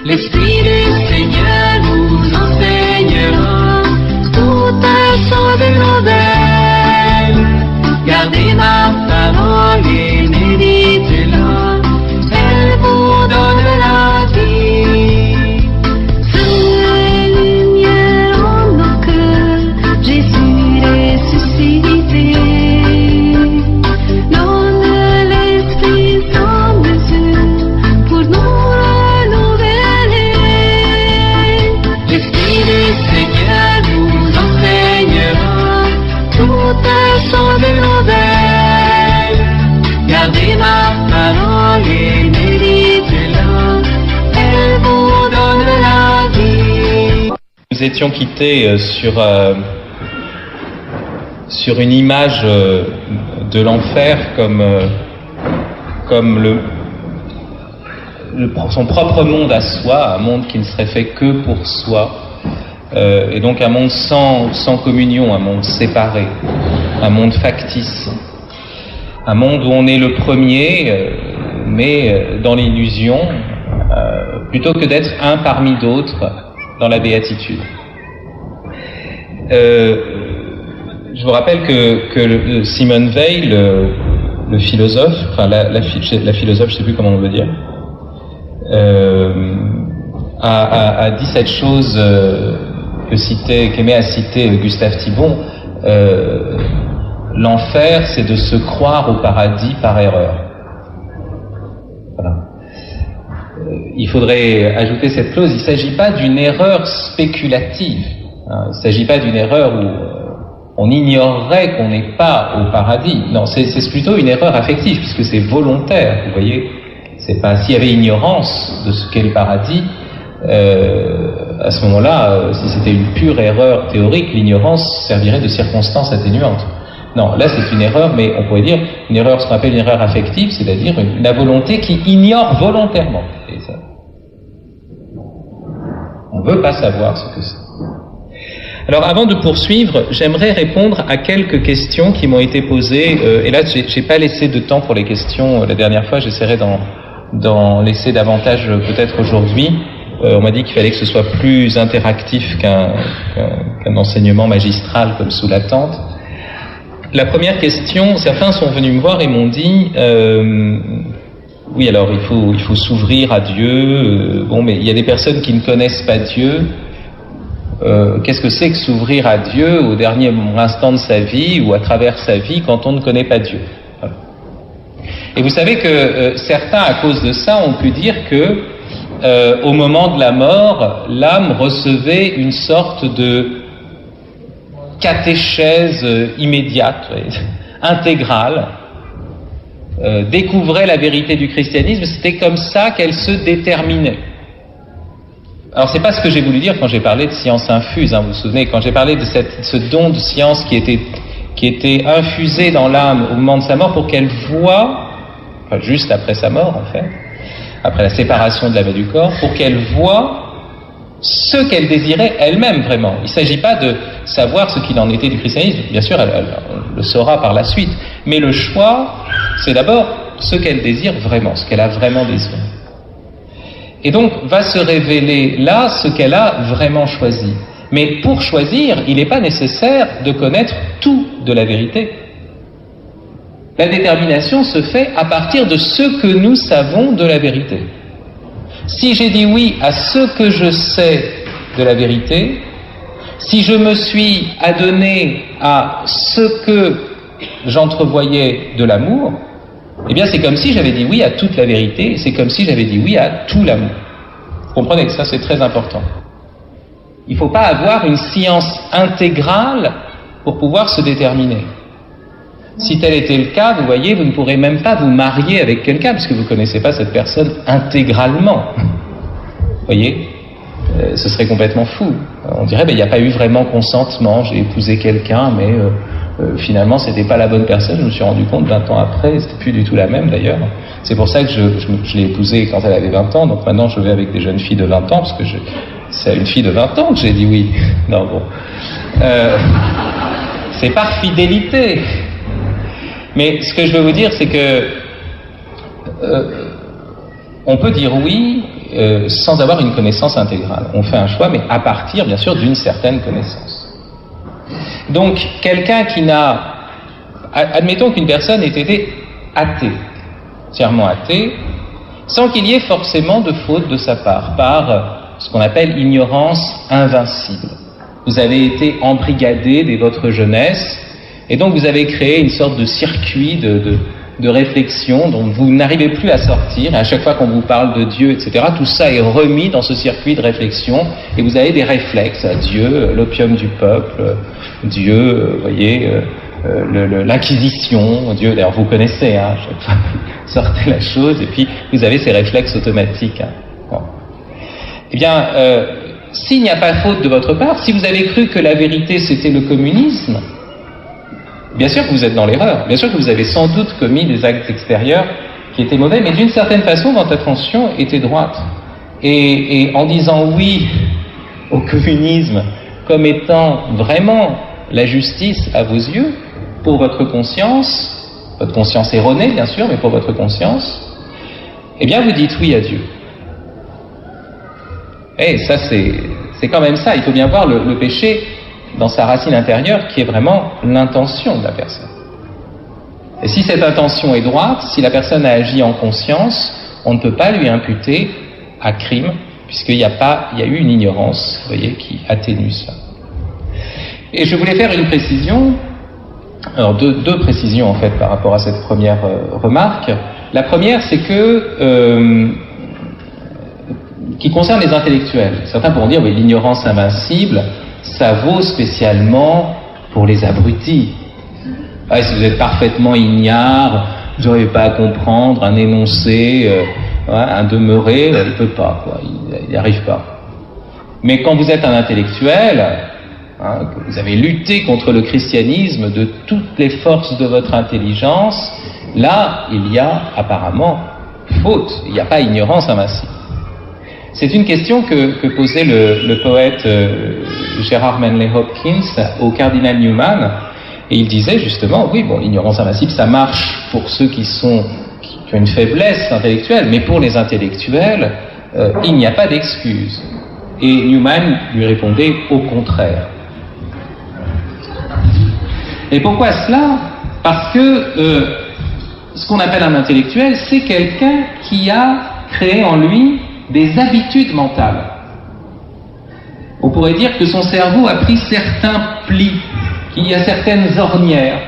L'Esprit du Seigneur nous enseignera toutes choses nouvelles. Gardez ma parole et méditez-la, elle vous donne la vie. Soyez lumière en nos cœurs, Jésus ressuscité. Donne l'Esprit sans mesure pour nous renouveler. L'Esprit du Seigneur nous enseignera toutes choses nouvelles. Gardez ma parole et méditez-la, elle vous donne la vie. Nous étions quittés sur une image de l'enfer comme son propre monde à soi, un monde qui ne serait fait que pour soi, et donc un monde sans communion, un monde séparé, un monde factice, un monde où on est le premier, mais dans l'illusion, plutôt que d'être un parmi d'autres dans la béatitude. Je vous rappelle que Simone Weil, le philosophe, enfin la philosophe, je ne sais plus comment on veut dire, a dit cette chose qu'aimait à citer Gustave Thibon. L'enfer, c'est de se croire au paradis par erreur. Voilà. Il faudrait ajouter cette clause, il ne s'agit pas d'une erreur spéculative. Il ne s'agit pas d'une erreur où on ignorerait qu'on n'est pas au paradis. Non, c'est plutôt une erreur affective, puisque c'est volontaire, vous voyez. C'est pas, s'il y avait ignorance de ce qu'est le paradis, à ce moment-là, si c'était une pure erreur théorique, l'ignorance servirait de circonstance atténuante. Non, là c'est une erreur, mais on pourrait dire une erreur, ce qu'on appelle une erreur affective, c'est-à-dire la volonté qui ignore volontairement. Et ça, on ne veut pas savoir ce que c'est. Alors avant de poursuivre, j'aimerais répondre à quelques questions qui m'ont été posées, et là j'ai pas laissé de temps pour les questions la dernière fois, j'essaierai d'en laisser davantage peut-être aujourd'hui. On m'a dit qu'il fallait que ce soit plus interactif qu'un enseignement magistral comme sous la tente. La première question, certains sont venus me voir et m'ont dit oui, alors il faut s'ouvrir à Dieu, bon, mais il y a des personnes qui ne connaissent pas Dieu. Qu'est-ce que c'est que s'ouvrir à Dieu au dernier instant de sa vie ou à travers sa vie quand on ne connaît pas Dieu? Voilà. Et vous savez que certains, à cause de ça, ont pu dire que au moment de la mort, l'âme recevait une sorte de catéchèse immédiate, intégrale, découvrait la vérité du christianisme, c'était comme ça qu'elle se déterminait. Alors c'est pas ce que j'ai voulu dire quand j'ai parlé de science infuse, vous vous souvenez, quand j'ai parlé de ce don de science qui était infusé dans l'âme au moment de sa mort pour qu'elle voie, enfin juste après sa mort en fait, après la séparation de l'âme et du corps, pour qu'elle voie ce qu'elle désirait elle-même vraiment. Il ne s'agit pas de savoir ce qu'il en était du christianisme, bien sûr elle le saura par la suite, mais le choix, c'est d'abord ce qu'elle désire vraiment, ce qu'elle a vraiment désiré. Et donc va se révéler là ce qu'elle a vraiment choisi. Mais pour choisir, il n'est pas nécessaire de connaître tout de la vérité. La détermination se fait à partir de ce que nous savons de la vérité. Si j'ai dit oui à ce que je sais de la vérité, si je me suis adonné à ce que j'entrevoyais de l'amour, eh bien c'est comme si j'avais dit oui à toute la vérité, c'est comme si j'avais dit oui à tout l'amour. Vous comprenez que ça c'est très important. Il ne faut pas avoir une science intégrale pour pouvoir se déterminer. Si tel était le cas, vous voyez, vous ne pourrez même pas vous marier avec quelqu'un parce que vous ne connaissez pas cette personne intégralement. Vous voyez, ce serait complètement fou. On dirait, il n'y a pas eu vraiment consentement, j'ai épousé quelqu'un, mais finalement, ce n'était pas la bonne personne. Je me suis rendu compte 20 ans après, c'était plus du tout la même d'ailleurs. C'est pour ça que je l'ai épousée quand elle avait 20 ans, donc maintenant je vais avec des jeunes filles de 20 ans, parce que c'est à une fille de 20 ans que j'ai dit oui. Non, bon. C'est par fidélité. Mais ce que je veux vous dire, c'est que on peut dire oui sans avoir une connaissance intégrale. On fait un choix, mais à partir, bien sûr, d'une certaine connaissance. Donc, quelqu'un qui n'a... Admettons qu'une personne ait été athée, entièrement athée, sans qu'il y ait forcément de faute de sa part, par ce qu'on appelle ignorance invincible. Vous avez été embrigadé dès votre jeunesse, et donc vous avez créé une sorte de circuit de réflexion dont vous n'arrivez plus à sortir, et à chaque fois qu'on vous parle de Dieu, etc., tout ça est remis dans ce circuit de réflexion, et vous avez des réflexes à Dieu, l'opium du peuple, Dieu, vous voyez, l'inquisition, Dieu, d'ailleurs vous connaissez, hein, chaque fois vous sortez la chose, et puis vous avez ces réflexes automatiques. Hein. Bon. Eh bien, s'il n'y a pas faute de votre part, si vous avez cru que la vérité c'était le communisme, bien sûr que vous êtes dans l'erreur, bien sûr que vous avez sans doute commis des actes extérieurs qui étaient mauvais, mais d'une certaine façon votre attention était droite. Et en disant oui au communisme comme étant vraiment la justice à vos yeux, pour votre conscience erronée bien sûr, mais pour votre conscience, eh bien vous dites oui à Dieu. Et ça c'est quand même ça, il faut bien voir le péché dans sa racine intérieure qui est vraiment l'intention de la personne. Et si cette intention est droite, si la personne a agi en conscience, on ne peut pas lui imputer à crime, puisqu'il y a eu une ignorance, vous voyez, qui atténue ça. Et je voulais faire une précision, alors deux précisions en fait par rapport à cette première remarque. La première, c'est que qui concerne les intellectuels. Certains pourront dire, oui, l'ignorance invincible, ça vaut spécialement pour les abrutis. Ah, si vous êtes parfaitement ignare, vous n'aurez pas à comprendre un énoncé, un demeuré, il ne peut pas, quoi, il n'y arrive pas. Mais quand vous êtes un intellectuel, que vous avez lutté contre le christianisme de toutes les forces de votre intelligence, là, il y a apparemment faute, il n'y a pas ignorance invincible. C'est une question que posait le poète Gerard Manley Hopkins au cardinal Newman, et il disait justement, oui, bon, l'ignorance invincible, ça marche pour ceux qui ont une faiblesse intellectuelle, mais pour les intellectuels, il n'y a pas d'excuse. Et Newman lui répondait au contraire. Et pourquoi cela ? Parce que ce qu'on appelle un intellectuel, c'est quelqu'un qui a créé en lui des habitudes mentales. On pourrait dire que son cerveau a pris certains plis, qu'il y a certaines ornières.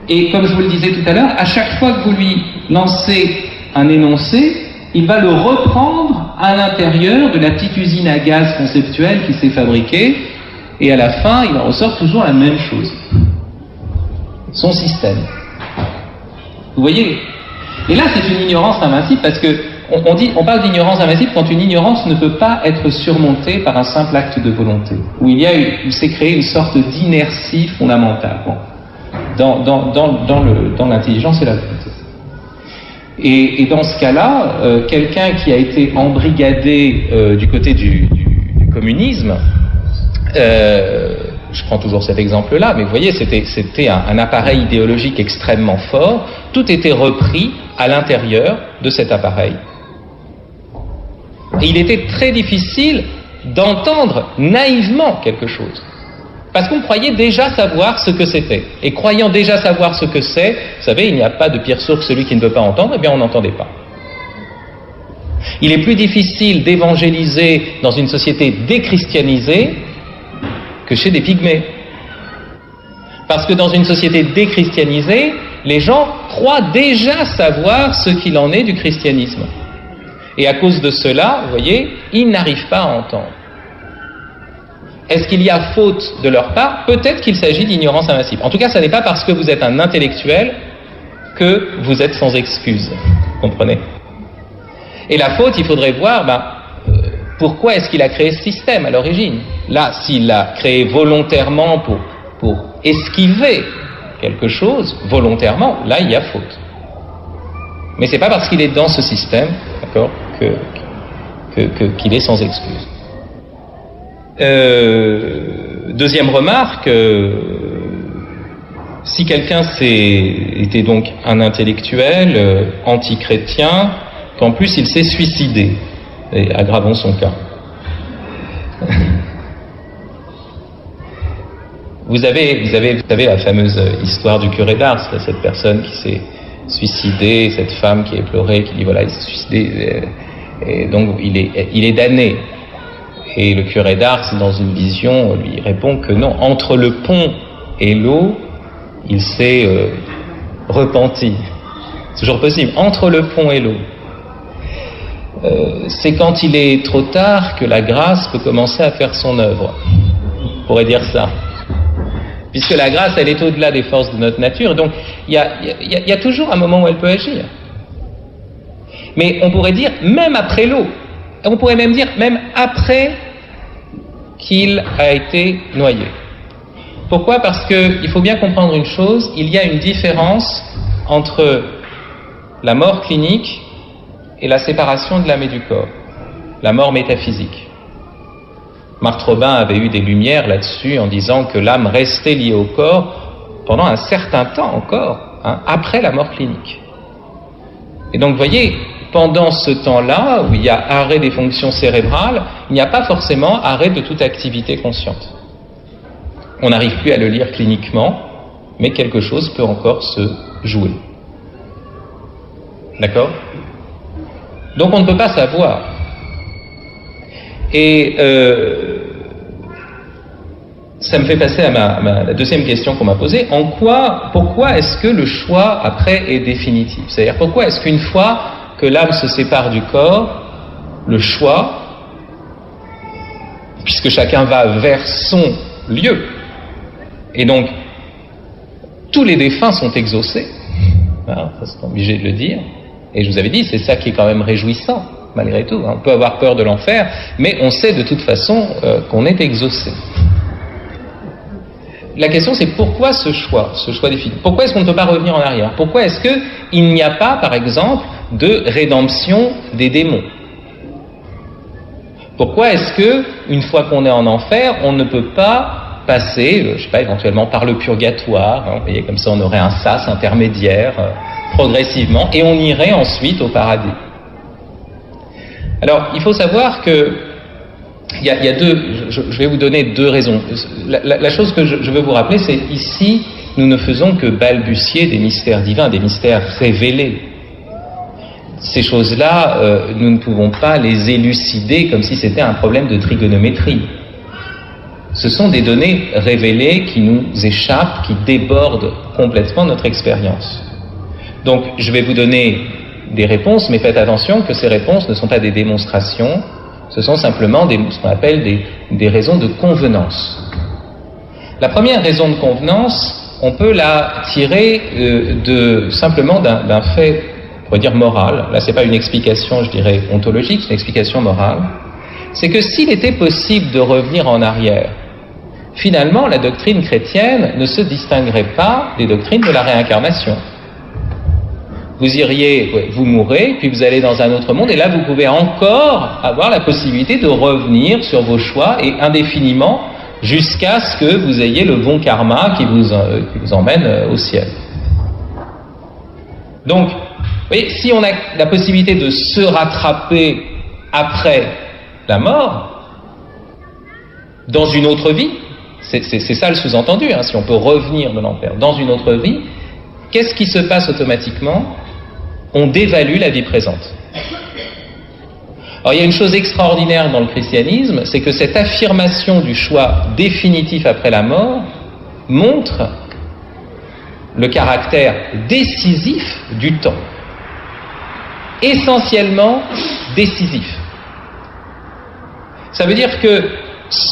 Et comme je vous le disais tout à l'heure, à chaque fois que vous lui lancez un énoncé, il va le reprendre à l'intérieur de la petite usine à gaz conceptuelle qui s'est fabriquée, et à la fin, il en ressort toujours la même chose. Son système. Vous voyez ? Et là, c'est une ignorance invincible parce que on parle d'ignorance invincible quand une ignorance ne peut pas être surmontée par un simple acte de volonté, où il s'est créé une sorte d'inertie fondamentale dans l'intelligence et la volonté. Et dans ce cas-là, quelqu'un qui a été embrigadé du côté du communisme, je prends toujours cet exemple-là, mais vous voyez, c'était un appareil idéologique extrêmement fort, tout était repris à l'intérieur de cet appareil. Et il était très difficile d'entendre naïvement quelque chose. Parce qu'on croyait déjà savoir ce que c'était. Et croyant déjà savoir ce que c'est, vous savez, il n'y a pas de pire sourd que celui qui ne veut pas entendre, eh bien on n'entendait pas. Il est plus difficile d'évangéliser dans une société déchristianisée que chez des pygmées. Parce que dans une société déchristianisée, les gens croient déjà savoir ce qu'il en est du christianisme. Et à cause de cela, vous voyez, ils n'arrivent pas à entendre. Est-ce qu'il y a faute de leur part ? Peut-être qu'il s'agit d'ignorance invincible. En tout cas, ce n'est pas parce que vous êtes un intellectuel que vous êtes sans excuse. Vous comprenez ? Et la faute, il faudrait voir, pourquoi est-ce qu'il a créé ce système à l'origine ? Là, s'il l'a créé volontairement pour esquiver quelque chose, volontairement, là, il y a faute. Mais c'est pas parce qu'il est dans ce système, d'accord, qu'il est sans excuse. Deuxième remarque, si quelqu'un était donc un intellectuel anti-chrétien, qu'en plus il s'est suicidé, et aggravons son cas. Vous savez la fameuse histoire du curé d'Ars, cette personne qui s'est suicidée, cette femme qui a pleuré, qui dit voilà, il s'est suicidé, et donc il est damné. Et le curé d'Ars, dans une vision, lui répond que non, entre le pont et l'eau, il s'est repenti. C'est toujours possible, entre le pont et l'eau. C'est quand il est trop tard que la grâce peut commencer à faire son œuvre. On pourrait dire ça. Puisque la grâce, elle est au-delà des forces de notre nature, donc il y a toujours un moment où elle peut agir. Mais on pourrait dire, même après l'eau, on pourrait même dire, même après qu'il a été noyé. Pourquoi ? Parce qu'il faut bien comprendre une chose, il y a une différence entre la mort clinique et la séparation de l'âme et du corps, la mort métaphysique. Marc Robin avait eu des lumières là-dessus en disant que l'âme restait liée au corps pendant un certain temps encore, après la mort clinique. Et donc, vous voyez, pendant ce temps-là, où il y a arrêt des fonctions cérébrales, il n'y a pas forcément arrêt de toute activité consciente. On n'arrive plus à le lire cliniquement, mais quelque chose peut encore se jouer. D'accord ? Donc on ne peut pas savoir. Et ça me fait passer à la deuxième question qu'on m'a posée. Pourquoi est-ce que le choix après est définitif ? C'est-à-dire pourquoi est-ce qu'une fois que l'âme se sépare du corps, le choix, puisque chacun va vers son lieu, et donc tous les défunts sont exaucés, ça c'est obligé de le dire, et je vous avais dit, c'est ça qui est quand même réjouissant, malgré tout. On peut avoir peur de l'enfer, mais on sait de toute façon qu'on est exaucé. La question c'est pourquoi ce choix défini ? Pourquoi est-ce qu'on ne peut pas revenir en arrière ? Pourquoi est-ce qu'il n'y a pas, par exemple, de rédemption des démons ? Pourquoi est-ce que, une fois qu'on est en enfer, on ne peut pas passer, éventuellement par le purgatoire, vous voyez, comme ça on aurait un sas intermédiaire, progressivement, et on irait ensuite au paradis. Alors, il faut savoir que il y a deux, je vais vous donner deux raisons. La chose que je veux vous rappeler, c'est ici, nous ne faisons que balbutier des mystères divins, des mystères révélés. Ces choses-là, nous ne pouvons pas les élucider comme si c'était un problème de trigonométrie. Ce sont des données révélées qui nous échappent, qui débordent complètement notre expérience. Donc, je vais vous donner des réponses, mais faites attention que ces réponses ne sont pas des démonstrations, ce sont simplement ce qu'on appelle des raisons de convenance. La première raison de convenance, on peut la tirer simplement d'un fait, on pourrait dire moral. Là, ce n'est pas une explication, je dirais, ontologique, c'est une explication morale. C'est que s'il était possible de revenir en arrière, finalement, la doctrine chrétienne ne se distinguerait pas des doctrines de la réincarnation. Vous iriez, vous mourrez, puis vous allez dans un autre monde, et là, vous pouvez encore avoir la possibilité de revenir sur vos choix, et indéfiniment, jusqu'à ce que vous ayez le bon karma qui vous emmène au ciel. Donc, vous voyez, si on a la possibilité de se rattraper après la mort, dans une autre vie, c'est ça le sous-entendu, si on peut revenir de l'enfer, dans une autre vie, qu'est-ce qui se passe automatiquement ? On dévalue la vie présente. Alors il y a une chose extraordinaire dans le christianisme, c'est que cette affirmation du choix définitif après la mort montre le caractère décisif du temps. Essentiellement décisif. Ça veut dire que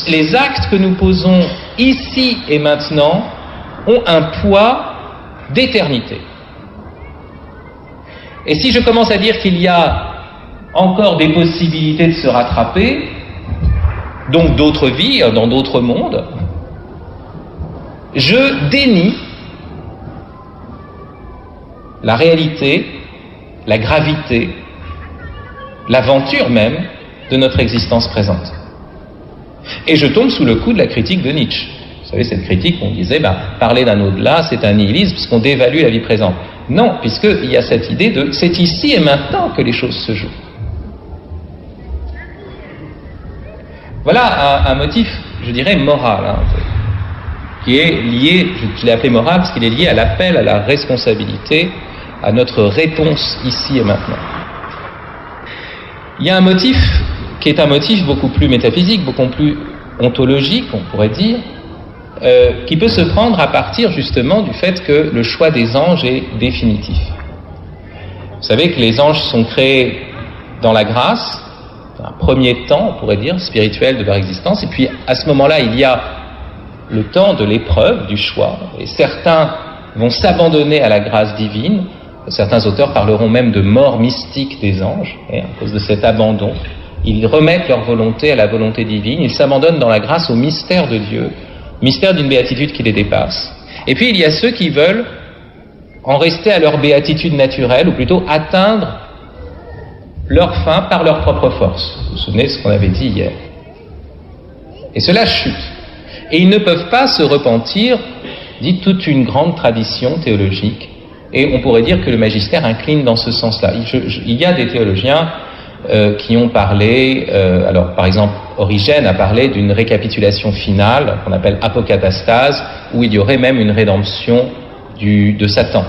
les actes que nous posons ici et maintenant ont un poids d'éternité. Et si je commence à dire qu'il y a encore des possibilités de se rattraper, donc d'autres vies, dans d'autres mondes, je dénie la réalité, la gravité, l'aventure même de notre existence présente. Et je tombe sous le coup de la critique de Nietzsche. Vous savez, cette critique, on disait, parler d'un au-delà, c'est un nihilisme, puisqu'on dévalue la vie présente. Non, puisqu'il y a cette idée de c'est ici et maintenant que les choses se jouent. Voilà un motif, je dirais, moral, qui est lié, je l'ai appelé moral parce qu'il est lié à l'appel à la responsabilité, à notre réponse ici et maintenant. Il y a un motif qui est un motif beaucoup plus métaphysique, beaucoup plus ontologique, on pourrait dire, qui peut se prendre à partir justement du fait que le choix des anges est définitif. Vous savez que les anges sont créés dans la grâce, un premier temps, on pourrait dire, spirituel de leur existence, et puis à ce moment-là, il y a le temps de l'épreuve, du choix, et certains vont s'abandonner à la grâce divine. Certains auteurs parleront même de mort mystique des anges, à cause de cet abandon. Ils remettent leur volonté à la volonté divine, ils s'abandonnent dans la grâce au mystère de Dieu, mystère d'une béatitude qui les dépasse. Et puis il y a ceux qui veulent en rester à leur béatitude naturelle, ou plutôt atteindre leur fin par leur propre force. Vous vous souvenez de ce qu'on avait dit hier. Et cela chute. Et ils ne peuvent pas se repentir, dit toute une grande tradition théologique. Et on pourrait dire que le magistère incline dans ce sens-là. Il y a des théologiens qui ont parlé, alors par exemple Origène a parlé d'une récapitulation finale qu'on appelle apocatastase, où il y aurait même une rédemption de Satan.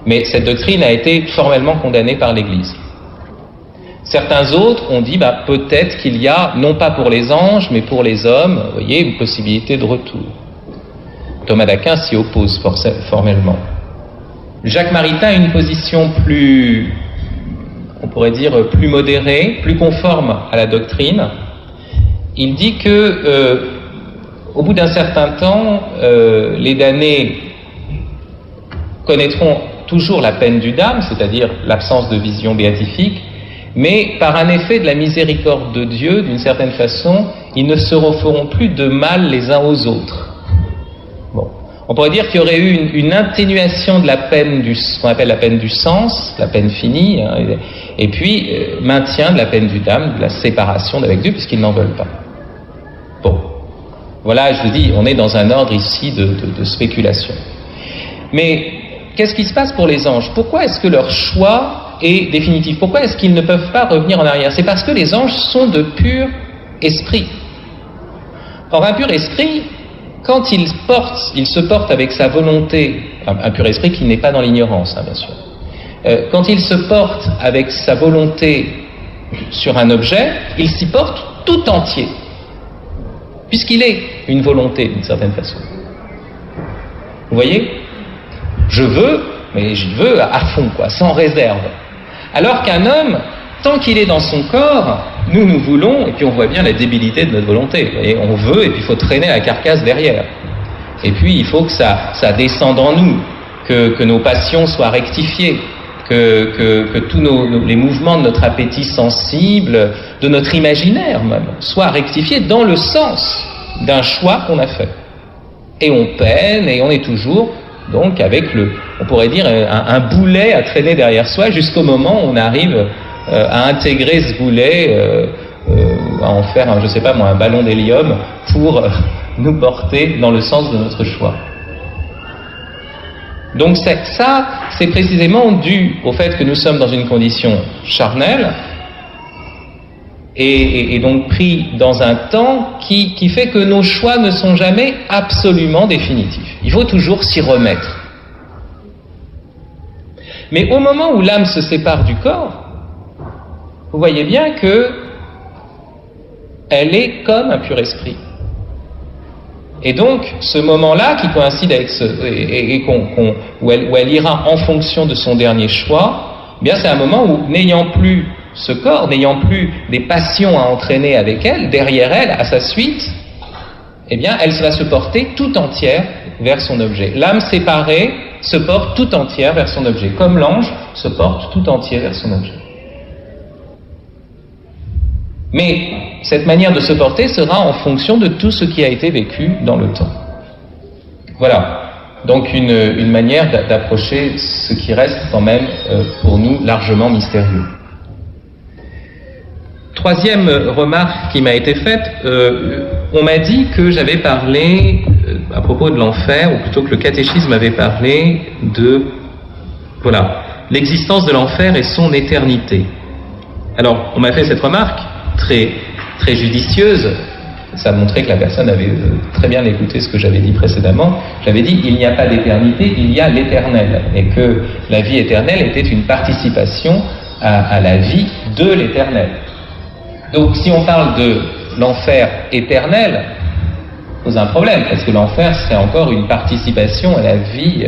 Mais cette doctrine a été formellement condamnée par l'Église. Certains autres ont dit peut-être qu'il y a, non pas pour les anges, mais pour les hommes, vous voyez, une possibilité de retour. Thomas d'Aquin s'y oppose formellement. Jacques Maritain a une position plus, on pourrait dire, plus modérée, plus conforme à la doctrine. Il dit que, au bout d'un certain temps, les damnés connaîtront toujours la peine du dam, c'est-à-dire l'absence de vision béatifique, mais par un effet de la miséricorde de Dieu, d'une certaine façon, ils ne se referont plus de mal les uns aux autres. Bon. On pourrait dire qu'il y aurait eu une atténuation de la peine ce qu'on appelle la peine du sens, la peine finie, et puis maintien de la peine du dam, de la séparation d'avec Dieu, puisqu'ils n'en veulent pas. Bon. Voilà, je vous dis, on est dans un ordre ici de spéculation. Mais qu'est-ce qui se passe pour les anges? Pourquoi est-ce que leur choix est définitif? Pourquoi est-ce qu'ils ne peuvent pas revenir en arrière? C'est parce que les anges sont de pur esprit. Or, un pur esprit, quand il se porte avec sa volonté, un pur esprit qui n'est pas dans l'ignorance, bien sûr, quand il se porte avec sa volonté sur un objet, il s'y porte tout entier, puisqu'il est une volonté d'une certaine façon. Vous voyez? Je veux, mais j'y veux à fond, sans réserve. Alors qu'un homme, tant qu'il est dans son corps, nous voulons, et puis on voit bien la débilité de notre volonté. Vous voyez, on veut, et puis il faut traîner la carcasse derrière. Et puis il faut que ça descende en nous, que nos passions soient rectifiées, que tous les mouvements de notre appétit sensible, de notre imaginaire même, soient rectifiés dans le sens d'un choix qu'on a fait. Et on peine, et on est toujours donc avec on pourrait dire un boulet à traîner derrière soi jusqu'au moment où on arrive à intégrer ce boulet, à en faire, je sais pas moi, un ballon d'hélium pour nous porter dans le sens de notre choix. Donc ça, c'est précisément dû au fait que nous sommes dans une condition charnelle et donc pris dans un temps qui fait que nos choix ne sont jamais absolument définitifs. Il faut toujours s'y remettre. Mais au moment où l'âme se sépare du corps, vous voyez bien que elle est comme un pur esprit. Et donc, ce moment-là qui coïncide avec où elle ira en fonction de son dernier choix, eh bien c'est un moment où, n'ayant plus ce corps, n'ayant plus des passions à entraîner avec elle, derrière elle, à sa suite, eh bien, elle va se porter tout entière vers son objet. L'âme séparée se porte tout entière vers son objet, comme l'ange se porte tout entier vers son objet. Mais cette manière de se porter sera en fonction de tout ce qui a été vécu dans le temps. Voilà, donc une manière d'approcher ce qui reste quand même pour nous largement mystérieux. Troisième remarque qui m'a été faite, on m'a dit que j'avais parlé, à propos de l'enfer, ou plutôt que le catéchisme avait parlé de Voilà, l'existence de l'enfer et son éternité. Alors, on m'a fait cette remarque très, très judicieuse. Ça montrait que la personne avait très bien écouté ce que j'avais dit précédemment. J'avais dit, il n'y a pas d'éternité, il y a l'éternel. Et que la vie éternelle était une participation à la vie de l'éternel. Donc, si on parle de l'enfer éternel, ça pose un problème, parce que l'enfer serait encore une participation à la vie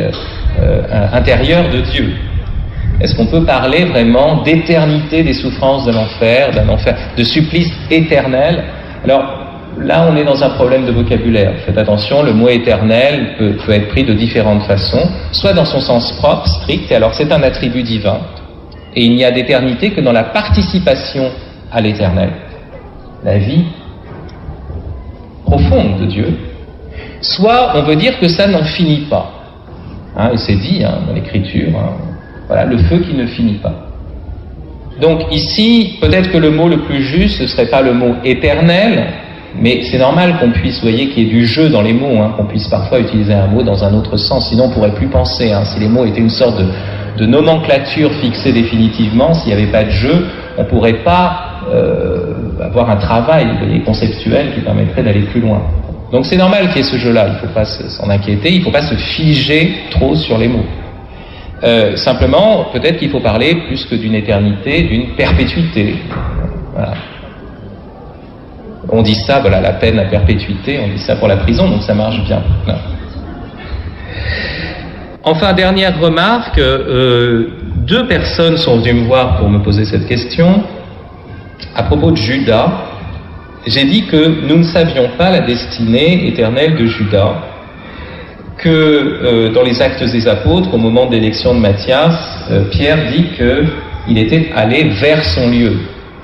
intérieure de Dieu. Est-ce qu'on peut parler vraiment d'éternité des souffrances de l'enfer, d'un enfer, de supplice éternel? Alors, là, on est dans un problème de vocabulaire. Faites attention, le mot éternel peut être pris de différentes façons, soit dans son sens propre, strict, et alors c'est un attribut divin, et il n'y a d'éternité que dans la participation à l'éternel, la vie profonde de Dieu. Soit on veut dire que ça n'en finit pas, et c'est dit dans l'Écriture, voilà, le feu qui ne finit pas. Donc ici, peut-être que le mot le plus juste, ce ne serait pas le mot éternel, mais c'est normal qu'on puisse, vous voyez, qu'il y ait du jeu dans les mots, qu'on puisse parfois utiliser un mot dans un autre sens, sinon on ne pourrait plus penser. Si les mots étaient une sorte de nomenclature fixée définitivement, s'il n'y avait pas de jeu, on ne pourrait pas avoir un travail, vous voyez, conceptuel qui permettrait d'aller plus loin. Donc c'est normal qu'il y ait ce jeu-là, il ne faut pas s'en inquiéter, il ne faut pas se figer trop sur les mots. Simplement, peut-être qu'il faut parler plus que d'une éternité, d'une perpétuité. Voilà. On dit ça, voilà, la peine à perpétuité, on dit ça pour la prison, donc ça marche bien. Voilà. Enfin, dernière remarque, deux personnes sont venues me voir pour me poser cette question. À propos de Judas, j'ai dit que nous ne savions pas la destinée éternelle de Judas, que dans les Actes des Apôtres, au moment de l'élection de Matthias, Pierre dit qu'il était allé vers son lieu,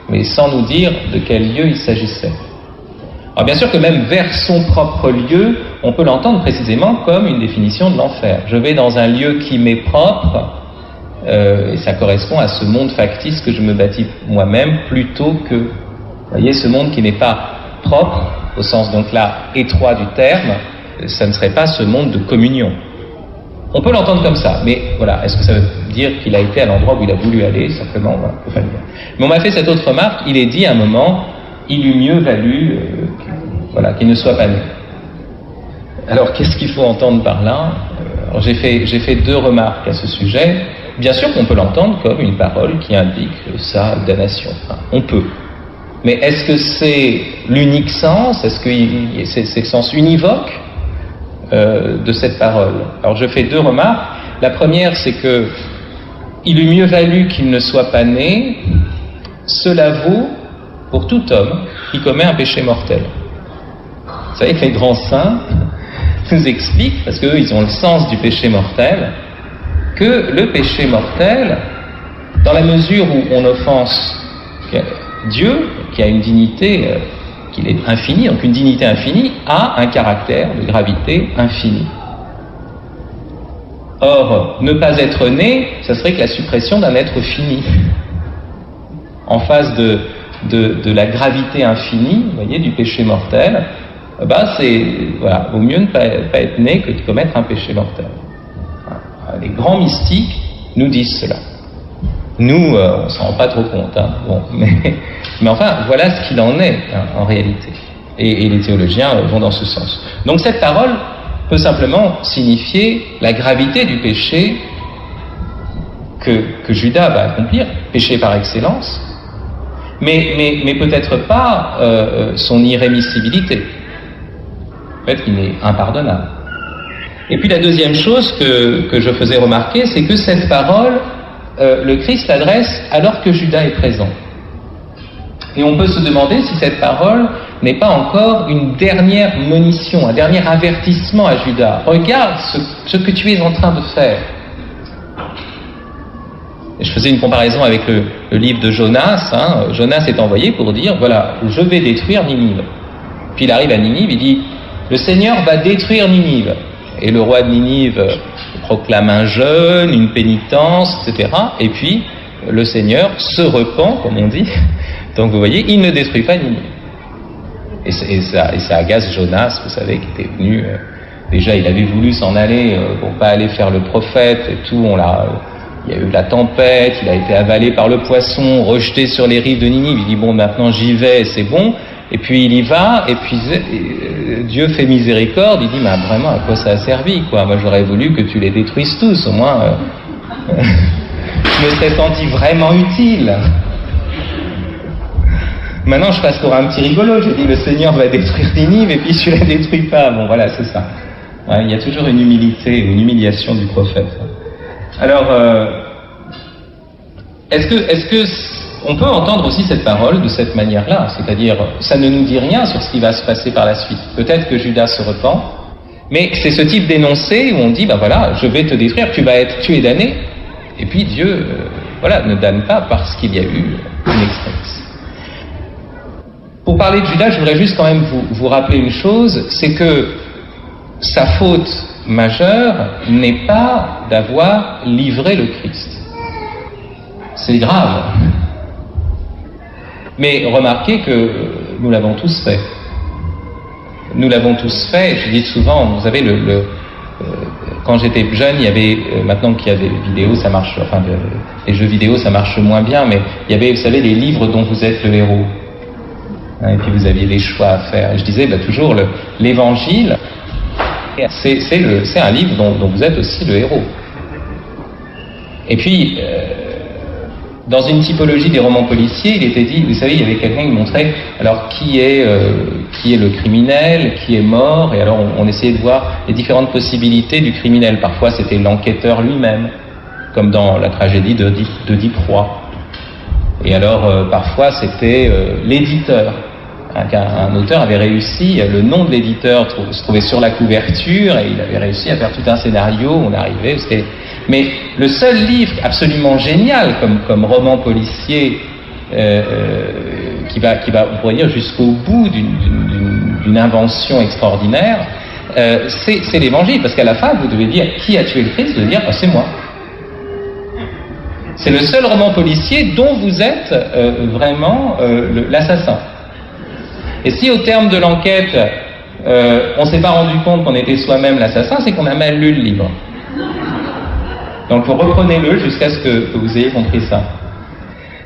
mais sans nous dire de quel lieu il s'agissait. Alors bien sûr que même vers son propre lieu, on peut l'entendre précisément comme une définition de l'enfer. Je vais dans un lieu qui m'est propre, et ça correspond à ce monde factice que je me bâtis moi-même, plutôt que, vous voyez, ce monde qui n'est pas propre, au sens donc là étroit du terme, ça ne serait pas ce monde de communion. On peut l'entendre comme ça, mais voilà, est-ce que ça veut dire qu'il a été à l'endroit où il a voulu aller? Simplement, voilà, on peut pas le dire. Mais on m'a fait cette autre remarque, il est dit à un moment, il eût mieux valu qu'il ne soit pas né. Alors, qu'est-ce qu'il faut entendre par là? Alors, j'ai fait deux remarques à ce sujet. Bien sûr qu'on peut l'entendre comme une parole qui indique sa damnation. On peut. Mais est-ce que c'est l'unique sens? Est-ce que c'est le sens univoque de cette parole? Alors, je fais deux remarques. La première, c'est que il eût mieux valu qu'il ne soit pas né. Cela vaut pour tout homme qui commet un péché mortel. Vous savez que les grands saints nous expliquent, parce qu'eux, ils ont le sens du péché mortel, que le péché mortel, dans la mesure où on offense Dieu, qui a une dignité qu'il est infinie, donc une dignité infinie, a un caractère de gravité infinie. Or, ne pas être né, ça serait que la suppression d'un être fini. En face de la gravité infinie, vous voyez, du péché mortel, vaut mieux ne pas être né que de commettre un péché mortel. Les grands mystiques nous disent cela. Nous, on ne s'en rend pas trop compte, mais enfin, voilà ce qu'il en est, en réalité. Et les théologiens vont dans ce sens. Donc cette parole peut simplement signifier la gravité du péché que Judas va accomplir, péché par excellence, mais peut-être pas son irrémissibilité. Peut-être qu'il est impardonnable. Et puis la deuxième chose que je faisais remarquer, c'est que cette parole, le Christ l'adresse alors que Judas est présent. Et on peut se demander si cette parole n'est pas encore une dernière monition, un dernier avertissement à Judas. Regarde ce que tu es en train de faire. Et je faisais une comparaison avec le livre de Jonas. Jonas est envoyé pour dire, voilà, je vais détruire Ninive. Puis il arrive à Ninive, il dit, le Seigneur va détruire Ninive. Et le roi de Ninive proclame un jeûne, une pénitence, etc. Et puis, le Seigneur se repent, comme on dit. Donc, vous voyez, il ne détruit pas Ninive. Et ça agace Jonas, vous savez, qui était venu... déjà, il avait voulu s'en aller pour pas aller faire le prophète et tout. On l'a il y a eu de la tempête, il a été avalé par le poisson, rejeté sur les rives de Ninive. Il dit bon, maintenant j'y vais, c'est bon. Et puis il y va, et puis Dieu fait miséricorde. Il dit mais vraiment à quoi ça a servi quoi? Moi j'aurais voulu que tu les détruises tous, au moins je me serais senti vraiment utile. Maintenant je passe pour un petit rigolo. J'ai dit le Seigneur va détruire Ninive et puis tu la détruis pas. Bon voilà, c'est ça. Ouais, il y a toujours une humilité, une humiliation du prophète. Alors, est-ce que on peut entendre aussi cette parole de cette manière-là? C'est-à-dire, ça ne nous dit rien sur ce qui va se passer par la suite. Peut-être que Judas se repent, mais c'est ce type d'énoncé où on dit, ben voilà, je vais te détruire, tu es damné. Et puis Dieu, voilà, ne damne pas parce qu'il y a eu une extremis. Pour parler de Judas, je voudrais juste quand même vous rappeler une chose, c'est que sa faute majeure n'est pas d'avoir livré le Christ. C'est grave. Mais remarquez que nous l'avons tous fait. Nous l'avons tous fait, je dis souvent, vous savez, quand j'étais jeune, il y avait, maintenant qu'il y a des vidéos, ça marche, enfin, les jeux vidéo, ça marche moins bien, mais il y avait, vous savez, les livres dont vous êtes le héros. Et puis vous aviez des choix à faire. Et je disais toujours, l'évangile, c'est un livre dont vous êtes aussi le héros. Et puis, dans une typologie des romans policiers, il était dit, vous savez, il y avait quelqu'un qui montrait, alors qui est le criminel, qui est mort, et alors on essayait de voir les différentes possibilités du criminel. Parfois c'était l'enquêteur lui-même, comme dans la tragédie d'Oedipe Roi. Et alors parfois c'était l'éditeur. Un auteur avait réussi, le nom de l'éditeur se trouvait sur la couverture, et il avait réussi à faire tout un scénario, on arrivait, mais le seul livre absolument génial comme roman policier qui va on pourrait dire jusqu'au bout d'une invention extraordinaire, c'est l'Évangile, parce qu'à la fin vous devez dire qui a tué le Christ, vous devez dire c'est moi. C'est le seul roman policier dont vous êtes vraiment l'assassin. Et si au terme de l'enquête on ne s'est pas rendu compte qu'on était soi-même l'assassin, c'est qu'on a mal lu le livre. Donc vous reprenez-le jusqu'à ce que vous ayez compris ça.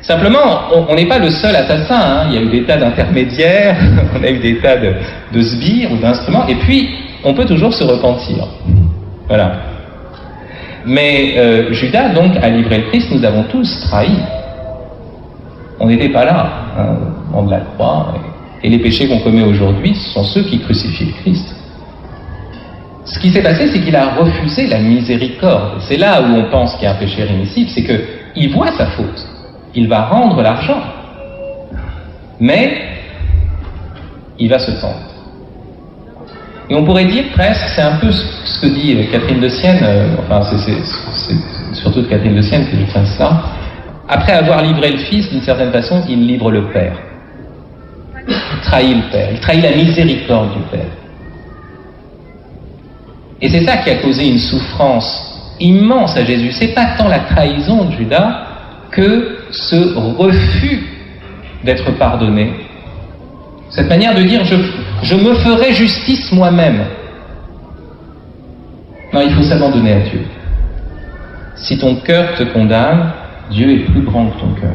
Simplement, on n'est pas le seul assassin, hein. Il y a eu des tas d'intermédiaires, on a eu des tas de sbires ou d'instruments, et puis on peut toujours se repentir. Voilà. Mais Judas, donc, a livré le Christ, nous avons tous trahi. On n'était pas là, hein, au moment de la croix, et les péchés qu'on commet aujourd'hui sont ceux qui crucifient le Christ. Ce qui s'est passé, c'est qu'il a refusé la miséricorde. C'est là où on pense qu'il y a un péché rémissible, c'est qu'il voit sa faute. Il va rendre l'argent. Mais il va se pendre. Et on pourrait dire presque, c'est un peu ce que dit Catherine de Sienne, enfin c'est surtout de Catherine de Sienne que je tiens ça. Après avoir livré le Fils, d'une certaine façon, il livre le Père. Il trahit le Père, il trahit la miséricorde du Père. Et c'est ça qui a causé une souffrance immense à Jésus. C'est pas tant la trahison de Judas que ce refus d'être pardonné. Cette manière de dire je me ferai justice moi-même. Non, il faut s'abandonner à Dieu. Si ton cœur te condamne, Dieu est plus grand que ton cœur.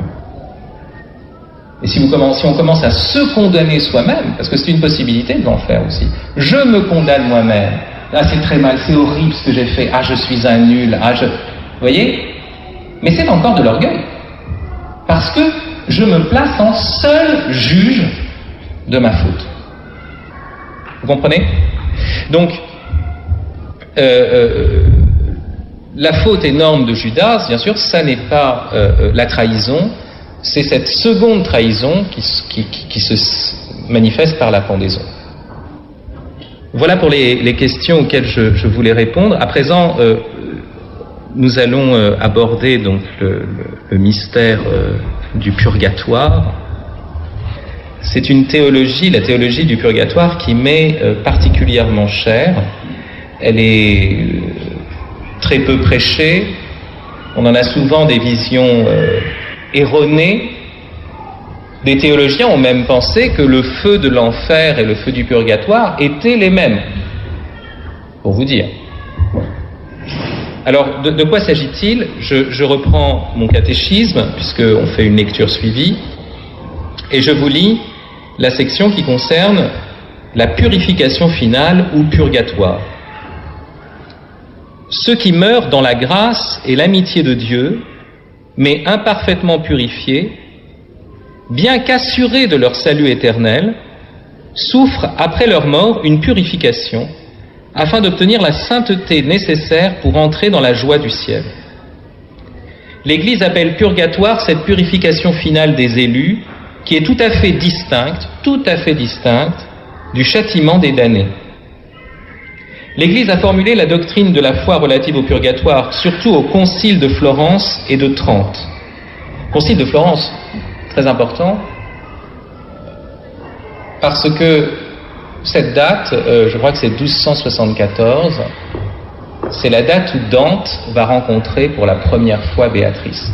Et si on commence à se condamner soi-même, parce que c'est une possibilité de l'en faire aussi. Je me condamne moi-même. Ah, c'est très mal, c'est horrible ce que j'ai fait. Ah, je suis un nul. Vous voyez? Mais c'est encore de l'orgueil. Parce que je me place en seul juge de ma faute. Vous comprenez? Donc, la faute énorme de Judas, bien sûr, ça n'est pas la trahison, c'est cette seconde trahison qui se manifeste par la pendaison. Voilà pour les questions auxquelles je voulais répondre. À présent, nous allons aborder donc le mystère du purgatoire. C'est une théologie, la théologie du purgatoire, qui m'est particulièrement chère. Elle est très peu prêchée. On en a souvent des visions erronées. Des théologiens ont même pensé que le feu de l'enfer et le feu du purgatoire étaient les mêmes. Pour vous dire. Alors, de quoi s'agit-il ? Je reprends mon catéchisme, puisqu'on fait une lecture suivie, et je vous lis la section qui concerne la purification finale ou purgatoire. Ceux qui meurent dans la grâce et l'amitié de Dieu, mais imparfaitement purifiés, bien qu'assurés de leur salut éternel, souffrent après leur mort une purification, afin d'obtenir la sainteté nécessaire pour entrer dans la joie du ciel. L'Église appelle purgatoire cette purification finale des élus, qui est tout à fait distincte du châtiment des damnés. L'Église a formulé la doctrine de la foi relative au purgatoire, surtout au Concile de Florence et de Trente. Concile de Florence, très important, parce que cette date, je crois que c'est 1274, c'est la date où Dante va rencontrer pour la première fois Béatrice.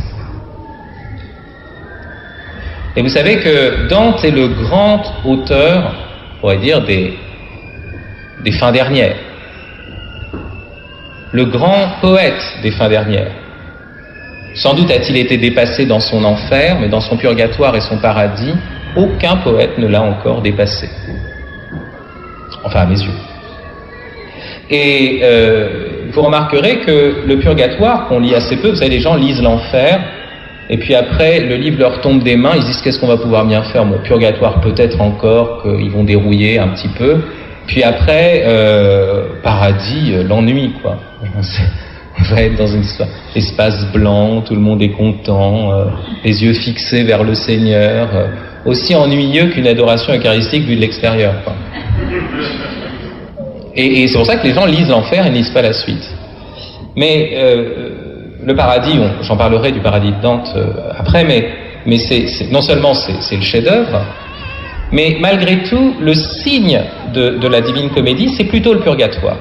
Et vous savez que Dante est le grand auteur, on pourrait dire, des fins dernières. Le grand poète des fins dernières. Sans doute a-t-il été dépassé dans son enfer, mais dans son purgatoire et son paradis, aucun poète ne l'a encore dépassé. Enfin, à mes yeux. Et vous remarquerez que le purgatoire, qu'on lit assez peu, vous savez, les gens lisent l'enfer, et puis après, le livre leur tombe des mains, ils disent qu'est-ce qu'on va pouvoir bien faire ? Bon, purgatoire peut-être encore, qu'ils vont dérouiller un petit peu, puis après, paradis, l'ennui, quoi. On va être dans une histoire, espace blanc, tout le monde est content, les yeux fixés vers le Seigneur, aussi ennuyeux qu'une adoration eucharistique vue de l'extérieur, quoi. Et c'est pour ça que les gens lisent l'enfer et ne lisent pas la suite. Mais le paradis, j'en parlerai du paradis de Dante après, mais c'est non seulement c'est le chef-d'œuvre, mais malgré tout, le signe de la Divine Comédie, c'est plutôt le purgatoire.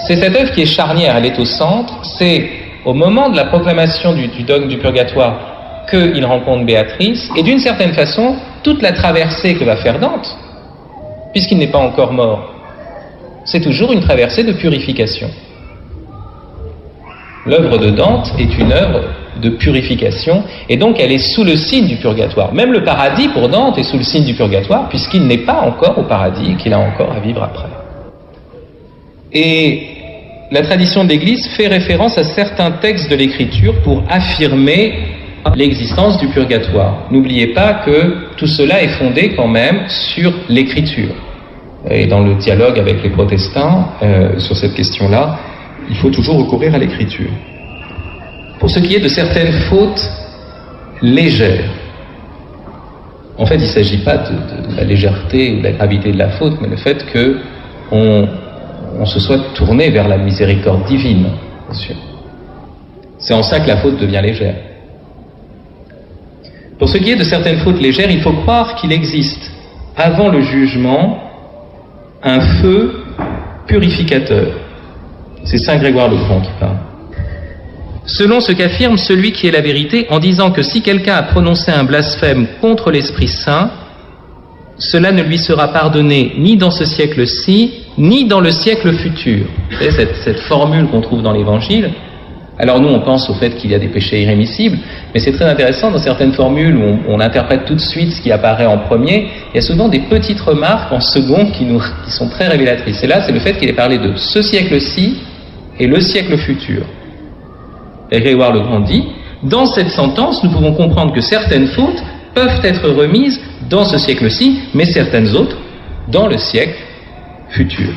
C'est cette œuvre qui est charnière, elle est au centre, c'est au moment de la proclamation du dogme du purgatoire qu'il rencontre Béatrice, et d'une certaine façon, toute la traversée que va faire Dante, puisqu'il n'est pas encore mort, c'est toujours une traversée de purification. L'œuvre de Dante est une œuvre de purification, et donc elle est sous le signe du purgatoire. Même le paradis, pour Dante, est sous le signe du purgatoire, puisqu'il n'est pas encore au paradis et qu'il a encore à vivre après. Et la tradition de l'Église fait référence à certains textes de l'Écriture pour affirmer l'existence du purgatoire. N'oubliez pas que tout cela est fondé quand même sur l'Écriture. Et dans le dialogue avec les protestants sur cette question-là, il faut toujours recourir à l'Écriture. Pour ce qui est de certaines fautes légères, en fait, il ne s'agit pas de la légèreté ou de la gravité de la faute, mais le fait qu'on se soit tourné vers la miséricorde divine, bien sûr. C'est en ça que la faute devient légère. Pour ce qui est de certaines fautes légères, il faut croire qu'il existe, avant le jugement, un feu purificateur. C'est Saint Grégoire le Grand qui parle. Selon ce qu'affirme celui qui est la vérité, en disant que si quelqu'un a prononcé un blasphème contre l'Esprit Saint, cela ne lui sera pardonné ni dans ce siècle-ci, ni dans le siècle futur. Vous savez, cette formule qu'on trouve dans l'Évangile. Alors nous, on pense au fait qu'il y a des péchés irrémissibles, mais c'est très intéressant, dans certaines formules où on interprète tout de suite ce qui apparaît en premier, il y a souvent des petites remarques en second qui sont très révélatrices. Et là, c'est le fait qu'il est parlé de ce siècle-ci et le siècle futur. Et Grégoire le Grand dit, dans cette sentence, nous pouvons comprendre que certaines fautes peuvent être remises dans ce siècle-ci, mais certaines autres dans le siècle futur.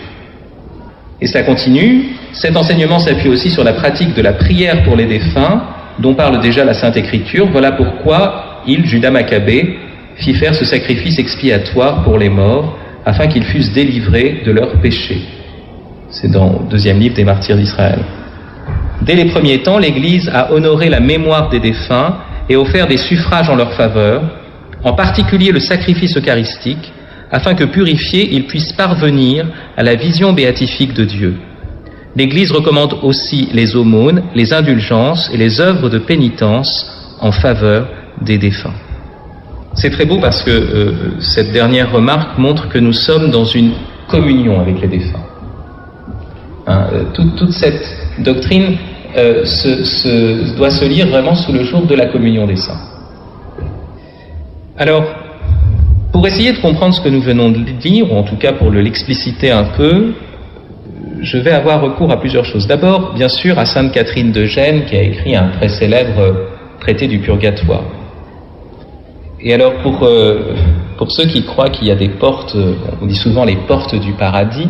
Et ça continue, cet enseignement s'appuie aussi sur la pratique de la prière pour les défunts, dont parle déjà la Sainte Écriture. Voilà pourquoi Judas Maccabée, fit faire ce sacrifice expiatoire pour les morts, afin qu'ils fussent délivrés de leurs péchés. C'est dans le 2e livre des Martyrs d'Israël. Dès les premiers temps, l'Église a honoré la mémoire des défunts et offert des suffrages en leur faveur, en particulier le sacrifice eucharistique, afin que purifiés, ils puissent parvenir à la vision béatifique de Dieu. L'Église recommande aussi les aumônes, les indulgences et les œuvres de pénitence en faveur des défunts. C'est très beau parce que cette dernière remarque montre que nous sommes dans une communion avec les défunts. Toute cette doctrine doit se lire vraiment sous le jour de la communion des saints. Alors, pour essayer de comprendre ce que nous venons de dire, ou en tout cas pour l'expliciter un peu, je vais avoir recours à plusieurs choses. D'abord, bien sûr, à Sainte Catherine de Gênes, qui a écrit un très célèbre traité du purgatoire. Et alors, pour ceux qui croient qu'il y a des portes, on dit souvent les portes du paradis,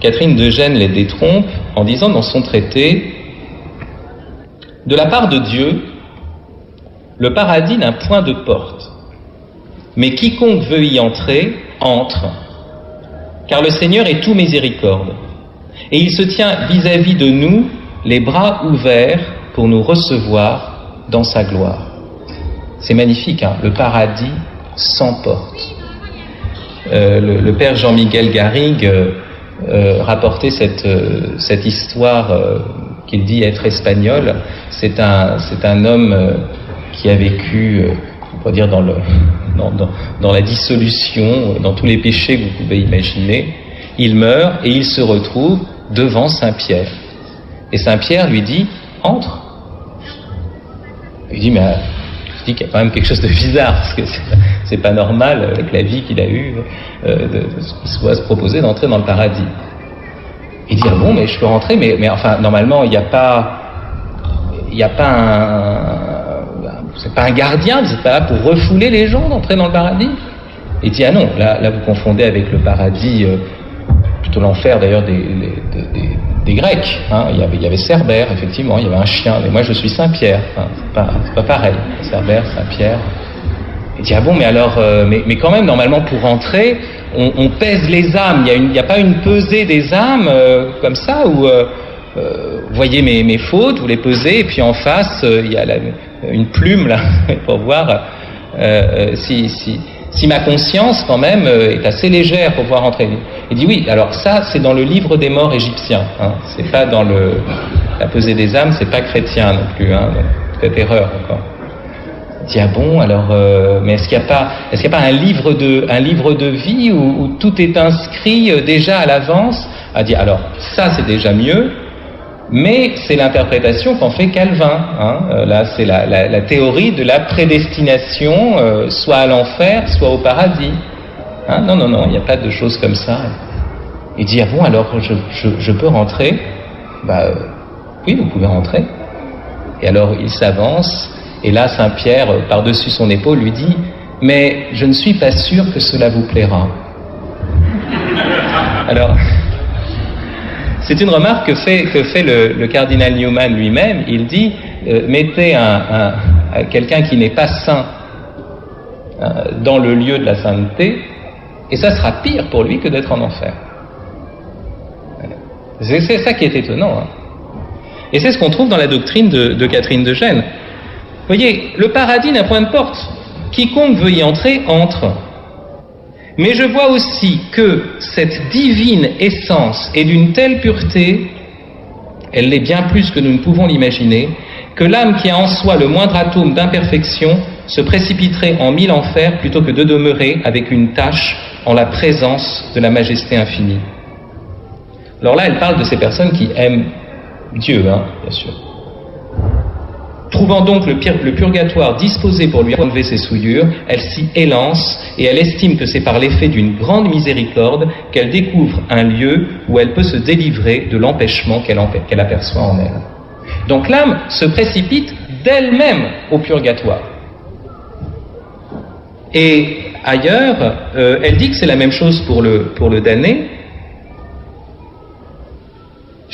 Catherine de Gênes les détrompe en disant dans son traité: de la part de Dieu, le paradis n'a point de porte, mais quiconque veut y entrer, entre, car le Seigneur est tout miséricorde, et il se tient vis-à-vis de nous, les bras ouverts, pour nous recevoir dans sa gloire. C'est magnifique, hein, le paradis sans porte. Le père Jean-Miguel Garrigue rapportait cette histoire qu'il dit être espagnol. C'est un homme qui a vécu, on va dire, dans la dissolution, dans tous les péchés que vous pouvez imaginer. Il meurt et il se retrouve devant Saint-Pierre. Et Saint-Pierre lui dit: entre. Il dit: mais je dis qu'il y a quand même quelque chose de bizarre, parce que c'est pas normal avec la vie qu'il a eue qu'il soit se proposer d'entrer dans le paradis. Il dit: ah bon, mais je peux rentrer, mais enfin normalement il n'y a pas c'est pas un gardien, vous n'êtes pas là pour refouler les gens d'entrer dans le paradis. Il dit: ah non, là vous confondez avec le paradis, plutôt l'enfer d'ailleurs des Grecs, hein. Il y avait Cerbère, effectivement, il y avait un chien, mais moi je suis Saint-Pierre, enfin, c'est pas pareil, Cerbère, Saint-Pierre. Il dit: ah bon, mais alors, mais quand même, normalement pour rentrer, on pèse les âmes, il n'y a pas une pesée des âmes comme ça, où vous voyez mes fautes, vous les pesez, et puis en face, il y a une plume là, pour voir si ma conscience quand même est assez légère pour pouvoir rentrer. Il dit: oui, alors ça c'est dans le livre des morts égyptien, hein. C'est pas dans la pesée des âmes, c'est pas chrétien non plus, hein, donc peut-être erreur encore. Il dit: ah bon, alors mais est-ce qu'il n'y a pas un livre de vie où tout est inscrit déjà à l'avance? Il dit: alors ça c'est déjà mieux, mais c'est l'interprétation qu'en fait Calvin, hein. Là c'est la théorie de la prédestination, soit à l'enfer, soit au paradis, hein. Non, il n'y a pas de choses comme ça. Il dit: ah bon, alors je peux rentrer? Oui, vous pouvez rentrer. Et alors il s'avance, et là Saint-Pierre, par-dessus son épaule, lui dit: mais je ne suis pas sûr que cela vous plaira. Alors, c'est une remarque que fait le cardinal Newman lui-même. Il dit: mettez quelqu'un qui n'est pas saint dans le lieu de la sainteté, et ça sera pire pour lui que d'être en enfer. C'est ça qui est étonnant, hein. Et c'est ce qu'on trouve dans la doctrine de Catherine de Gênes. Vous voyez, le paradis n'a point de porte. Quiconque veut y entrer, entre. Mais je vois aussi que cette divine essence est d'une telle pureté, elle l'est bien plus que nous ne pouvons l'imaginer, que l'âme qui a en soi le moindre atome d'imperfection se précipiterait en 1000 enfers plutôt que de demeurer avec une tache en la présence de la majesté infinie. Alors là, elle parle de ces personnes qui aiment Dieu, hein, bien sûr. Trouvant donc le purgatoire disposé pour lui enlever ses souillures, elle s'y élance et elle estime que c'est par l'effet d'une grande miséricorde qu'elle découvre un lieu où elle peut se délivrer de l'empêchement qu'elle aperçoit en elle. Donc l'âme se précipite d'elle-même au purgatoire. Et ailleurs, elle dit que c'est la même chose pour le damné.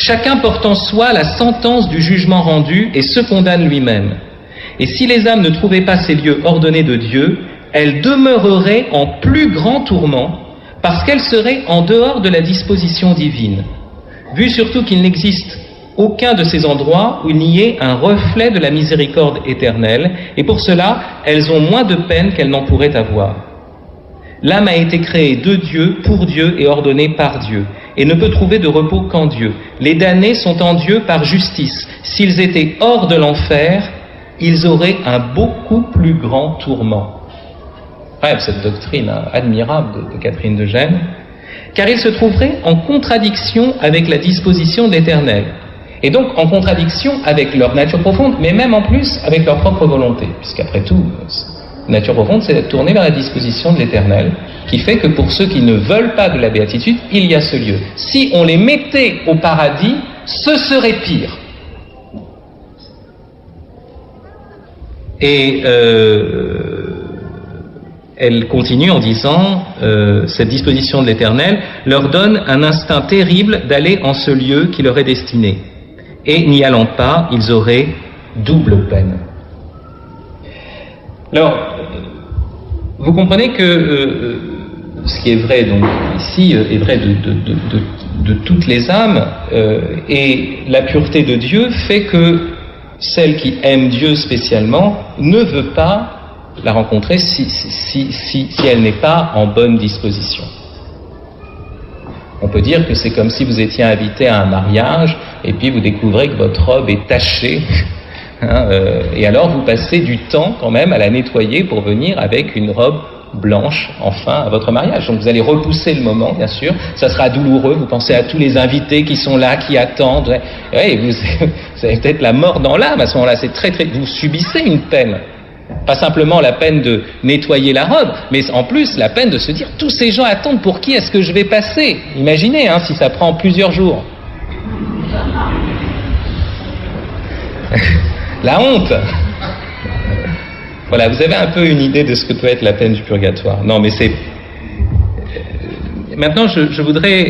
Chacun porte en soi la sentence du jugement rendu et se condamne lui-même. Et si les âmes ne trouvaient pas ces lieux ordonnés de Dieu, elles demeureraient en plus grand tourment, parce qu'elles seraient en dehors de la disposition divine, vu surtout qu'il n'existe aucun de ces endroits où il n'y ait un reflet de la miséricorde éternelle, et pour cela, elles ont moins de peine qu'elles n'en pourraient avoir. L'âme a été créée de Dieu, pour Dieu et ordonnée par Dieu, et ne peut trouver de repos qu'en Dieu. Les damnés sont en Dieu par justice. S'ils étaient hors de l'enfer, ils auraient un beaucoup plus grand tourment. Bref, cette doctrine admirable de Catherine de Gênes, car ils se trouveraient en contradiction avec la disposition de l'Éternel. Et donc en contradiction avec leur nature profonde, mais même en plus avec leur propre volonté, puisqu'après tout, nature profonde, c'est d'être tourné vers la disposition de l'Éternel, qui fait que pour ceux qui ne veulent pas de la béatitude, il y a ce lieu. Si on les mettait au paradis, ce serait pire. Et elle continue en disant, cette disposition de l'Éternel leur donne un instinct terrible d'aller en ce lieu qui leur est destiné. Et n'y allant pas, ils auraient double peine. Alors, vous comprenez que ce qui est vrai donc ici est vrai de toutes les âmes, et la pureté de Dieu fait que celle qui aime Dieu spécialement ne veut pas la rencontrer si elle n'est pas en bonne disposition. On peut dire que c'est comme si vous étiez invité à un mariage et puis vous découvrez que votre robe est tachée, et alors vous passez du temps quand même à la nettoyer pour venir avec une robe blanche enfin à votre mariage. Donc vous allez repousser le moment, bien sûr, ça sera douloureux, vous pensez à tous les invités qui sont là, qui attendent, et vous avez peut-être la mort dans l'âme à ce moment-là, c'est très, vous subissez une peine. Pas simplement la peine de nettoyer la robe, mais en plus la peine de se dire, tous ces gens attendent, pour qui est-ce que je vais passer? Imaginez si ça prend plusieurs jours. La honte. Voilà, vous avez un peu une idée de ce que peut être la peine du purgatoire. Non, mais c'est... Maintenant, je voudrais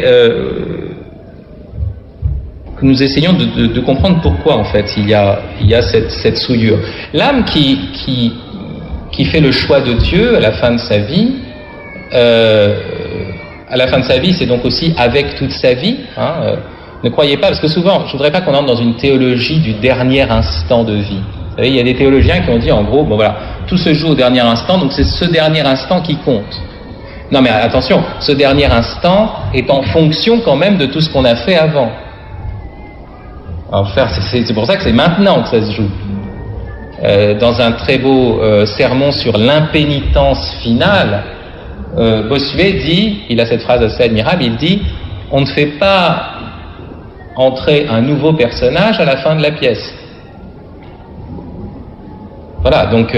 que nous essayions de comprendre pourquoi, en fait, il y a cette souillure. L'âme qui fait le choix de Dieu à la fin de sa vie, c'est donc aussi avec toute sa vie. Ne croyez pas, parce que souvent, je voudrais pas qu'on entre dans une théologie du dernier instant de vie. Vous savez, il y a des théologiens qui ont dit, en gros, bon voilà, tout se joue au dernier instant, donc c'est ce dernier instant qui compte. Non mais attention, ce dernier instant est en fonction quand même de tout ce qu'on a fait avant. Alors c'est pour ça que c'est maintenant que ça se joue. Dans un très beau sermon sur l'impénitence finale, Bossuet dit, il a cette phrase assez admirable, il dit, on ne fait pas entrer un nouveau personnage à la fin de la pièce. Voilà, donc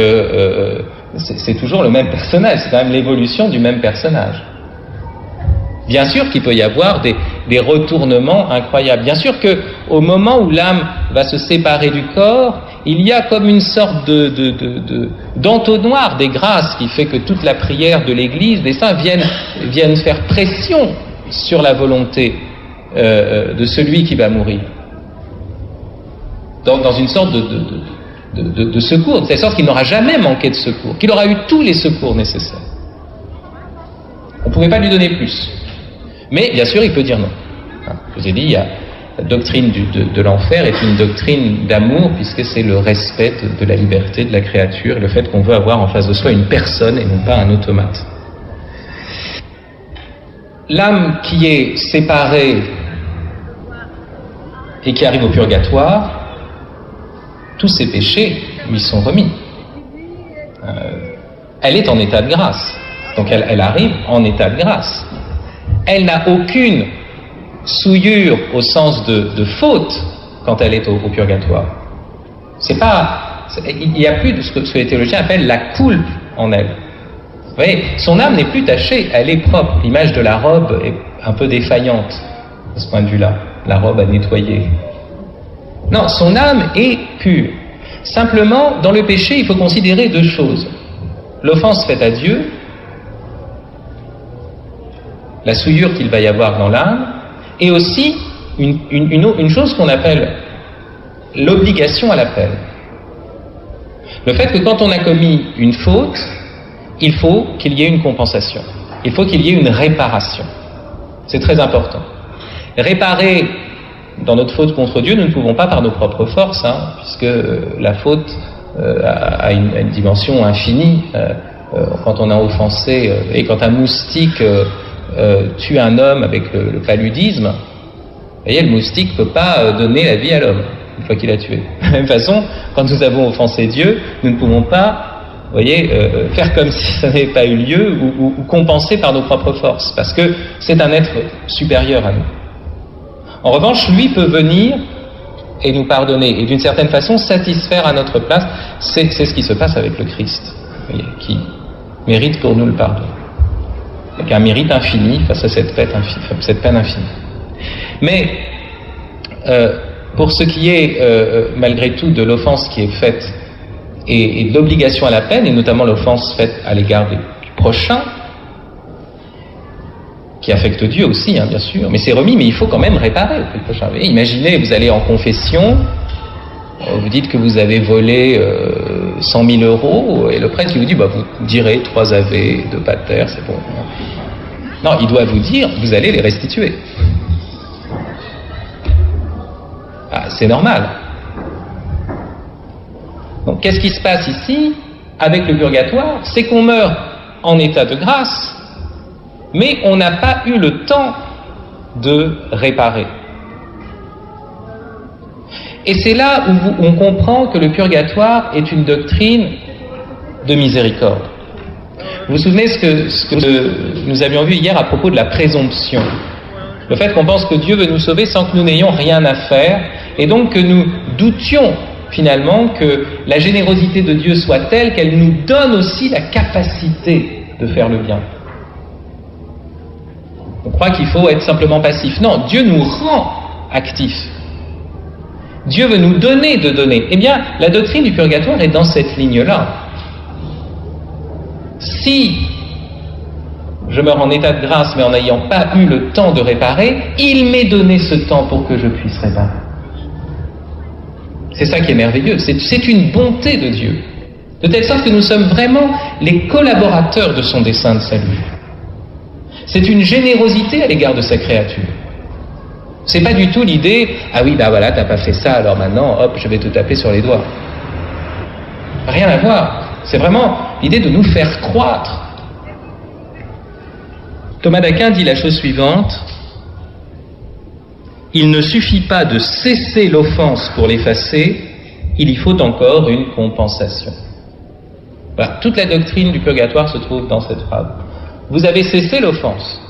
c'est toujours le même personnage, c'est quand même l'évolution du même personnage. Bien sûr qu'il peut y avoir des retournements incroyables. Bien sûr qu'au moment où l'âme va se séparer du corps, il y a comme une sorte d'entonnoir des grâces qui fait que toute la prière de l'Église, des saints, viennent faire pression sur la volonté de celui qui va mourir. Dans une sorte de secours, de telle sorte qu'il n'aura jamais manqué de secours, qu'il aura eu tous les secours nécessaires. On ne pouvait pas lui donner plus. Mais bien sûr, il peut dire non. Je vous ai dit, la doctrine de l'enfer est une doctrine d'amour, puisque c'est le respect de la liberté de la créature et le fait qu'on veut avoir en face de soi une personne et non pas un automate. L'âme qui est séparée et qui arrive au purgatoire, tous ses péchés lui sont remis. Elle est en état de grâce. Donc elle arrive en état de grâce. Elle n'a aucune souillure au sens de faute quand elle est au purgatoire. Il n'y a plus de ce que les théologiens appellent la coulpe en elle. Vous voyez, son âme n'est plus tachée, elle est propre. L'image de la robe est un peu défaillante de ce point de vue-là. La robe à nettoyer. Non, son âme est pure. Simplement, dans le péché, il faut considérer deux choses. L'offense faite à Dieu, la souillure qu'il va y avoir dans l'âme, et aussi une chose qu'on appelle l'obligation à l'appel. Le fait que quand on a commis une faute, il faut qu'il y ait une compensation. Il faut qu'il y ait une réparation. C'est très important. Réparer dans notre faute contre Dieu, nous ne pouvons pas par nos propres forces, puisque la faute a une dimension infinie. Quand on a offensé, et quand un moustique tue un homme avec le paludisme, vous voyez, le moustique ne peut pas donner la vie à l'homme une fois qu'il a tué. De la même façon, quand nous avons offensé Dieu, nous ne pouvons pas, vous voyez, faire comme si ça n'avait pas eu lieu ou compenser par nos propres forces, parce que c'est un être supérieur à nous. En revanche, lui peut venir et nous pardonner, et d'une certaine façon satisfaire à notre place. C'est ce qui se passe avec le Christ, vous voyez, qui mérite pour nous le pardon. Avec un mérite infini face à cette peine infinie. Mais pour ce qui est malgré tout de l'offense qui est faite et de l'obligation à la peine, et notamment l'offense faite à l'égard du prochain, qui affecte Dieu aussi, hein, bien sûr, mais c'est remis, mais il faut quand même réparer le prochain. Vous voyez, imaginez, vous allez en confession, vous dites que vous avez volé 100 000 euros, et le prêtre qui vous dit, bah, vous direz 3 ave, 2 pater, c'est bon. Non, il doit vous dire, vous allez les restituer. Ah, c'est normal. Donc, qu'est-ce qui se passe ici avec le purgatoire? C'est qu'on meurt en état de grâce, mais on n'a pas eu le temps de réparer. Et c'est là où on comprend que le purgatoire est une doctrine de miséricorde. Vous vous souvenez ce que nous avions vu hier à propos de la présomption? Le fait qu'on pense que Dieu veut nous sauver sans que nous n'ayons rien à faire, et donc que nous doutions finalement que la générosité de Dieu soit telle qu'elle nous donne aussi la capacité de faire le bien. On croit qu'il faut être simplement passif. Non, Dieu nous rend actifs. Dieu veut nous donner de donner. Eh bien, la doctrine du purgatoire est dans cette ligne-là. Si je meurs en état de grâce, mais en n'ayant pas eu le temps de réparer, il m'est donné ce temps pour que je puisse réparer. C'est ça qui est merveilleux. C'est une bonté de Dieu. De telle sorte que nous sommes vraiment les collaborateurs de son dessein de salut. C'est une générosité à l'égard de sa créature. C'est pas du tout l'idée, ah oui, bah voilà, t'as pas fait ça, alors maintenant, hop, je vais te taper sur les doigts. Rien à voir. C'est vraiment l'idée de nous faire croître. Thomas d'Aquin dit la chose suivante: il ne suffit pas de cesser l'offense pour l'effacer, il y faut encore une compensation. Voilà, toute la doctrine du purgatoire se trouve dans cette phrase. Vous avez cessé l'offense.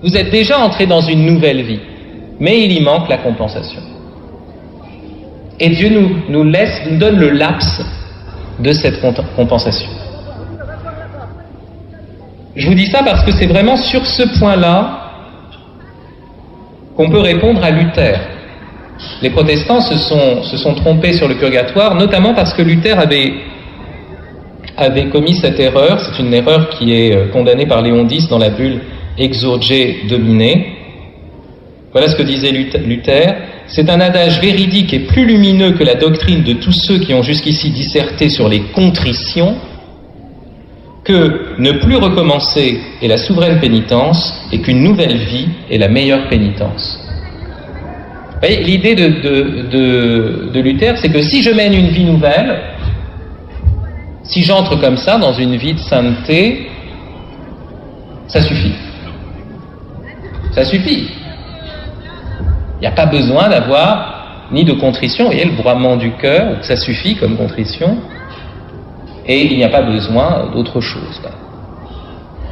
Vous êtes déjà entré dans une nouvelle vie, mais il y manque la compensation. Et Dieu nous donne le laps de cette compensation. Je vous dis ça parce que c'est vraiment sur ce point-là qu'on peut répondre à Luther. Les protestants se sont trompés sur le purgatoire, notamment parce que Luther avait commis cette erreur. C'est une erreur qui est condamnée par Léon X dans la bulle Exurge Domine. Voilà ce que disait Luther: c'est un adage véridique et plus lumineux que la doctrine de tous ceux qui ont jusqu'ici disserté sur les contritions, que ne plus recommencer est la souveraine pénitence et qu'une nouvelle vie est la meilleure pénitence. Vous voyez, l'idée de Luther, c'est que si je mène une vie nouvelle, si j'entre comme ça dans une vie de sainteté, ça suffit. Ça suffit. Il n'y a pas besoin d'avoir ni de contrition. Vous voyez, le broiement du cœur, ça suffit comme contrition. Et il n'y a pas besoin d'autre chose.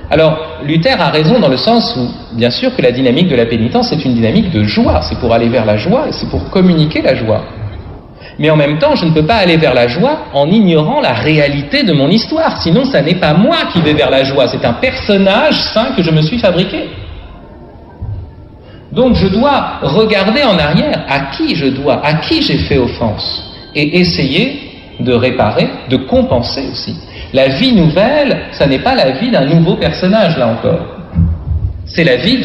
Alors, Luther a raison dans le sens où, bien sûr, que la dynamique de la pénitence est une dynamique de joie. C'est pour aller vers la joie et c'est pour communiquer la joie. Mais en même temps, je ne peux pas aller vers la joie en ignorant la réalité de mon histoire. Sinon, ça n'est pas moi qui vais vers la joie. C'est un personnage saint que je me suis fabriqué. Donc, je dois regarder en arrière à qui j'ai fait offense et essayer de réparer, de compenser aussi. La vie nouvelle, ça n'est pas la vie d'un nouveau personnage, là encore. C'est la vie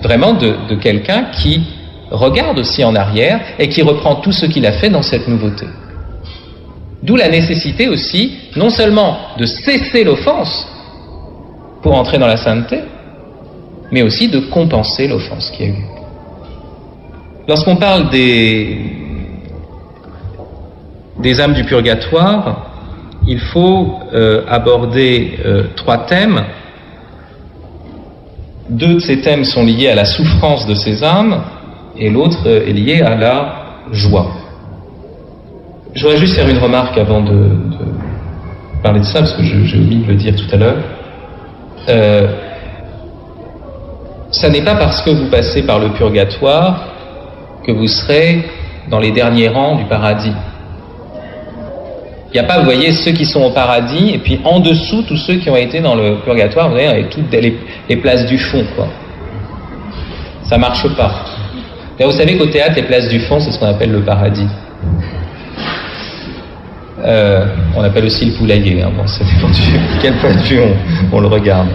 vraiment de quelqu'un qui regarde aussi en arrière et qui reprend tout ce qu'il a fait dans cette nouveauté. D'où la nécessité aussi, non seulement de cesser l'offense pour entrer dans la sainteté, mais aussi de compenser l'offense qu'il y a eu. Lorsqu'on parle des âmes du purgatoire, il faut aborder 3 thèmes. 2 de ces thèmes sont liés à la souffrance de ces âmes et l'autre est lié à la joie. Je voudrais juste faire une remarque avant de parler de ça, parce que j'ai oublié de le dire tout à l'heure. Ça n'est pas parce que vous passez par le purgatoire que vous serez dans les derniers rangs du paradis. Il n'y a pas, vous voyez, ceux qui sont au paradis, et puis en dessous, tous ceux qui ont été dans le purgatoire, vous voyez, avec toutes les places du fond, quoi. Ça marche pas. Et vous savez qu'au théâtre, les places du fond, c'est ce qu'on appelle le paradis. On appelle aussi le poulailler, hein. Bon, ça dépend de quel point de vue on le regarde.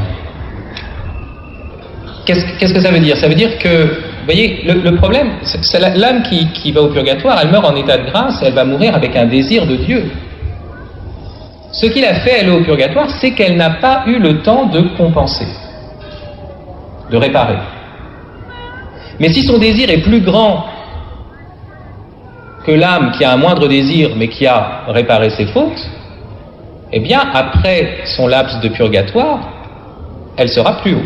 Qu'est-ce que ça veut dire? Ça veut dire que, vous voyez, le problème, c'est l'âme qui va au purgatoire, elle meurt en état de grâce, elle va mourir avec un désir de Dieu. Ce qui l'a fait aller au purgatoire, c'est qu'elle n'a pas eu le temps de compenser, de réparer. Mais si son désir est plus grand que l'âme qui a un moindre désir, mais qui a réparé ses fautes, eh bien, après son laps de purgatoire, elle sera plus haut.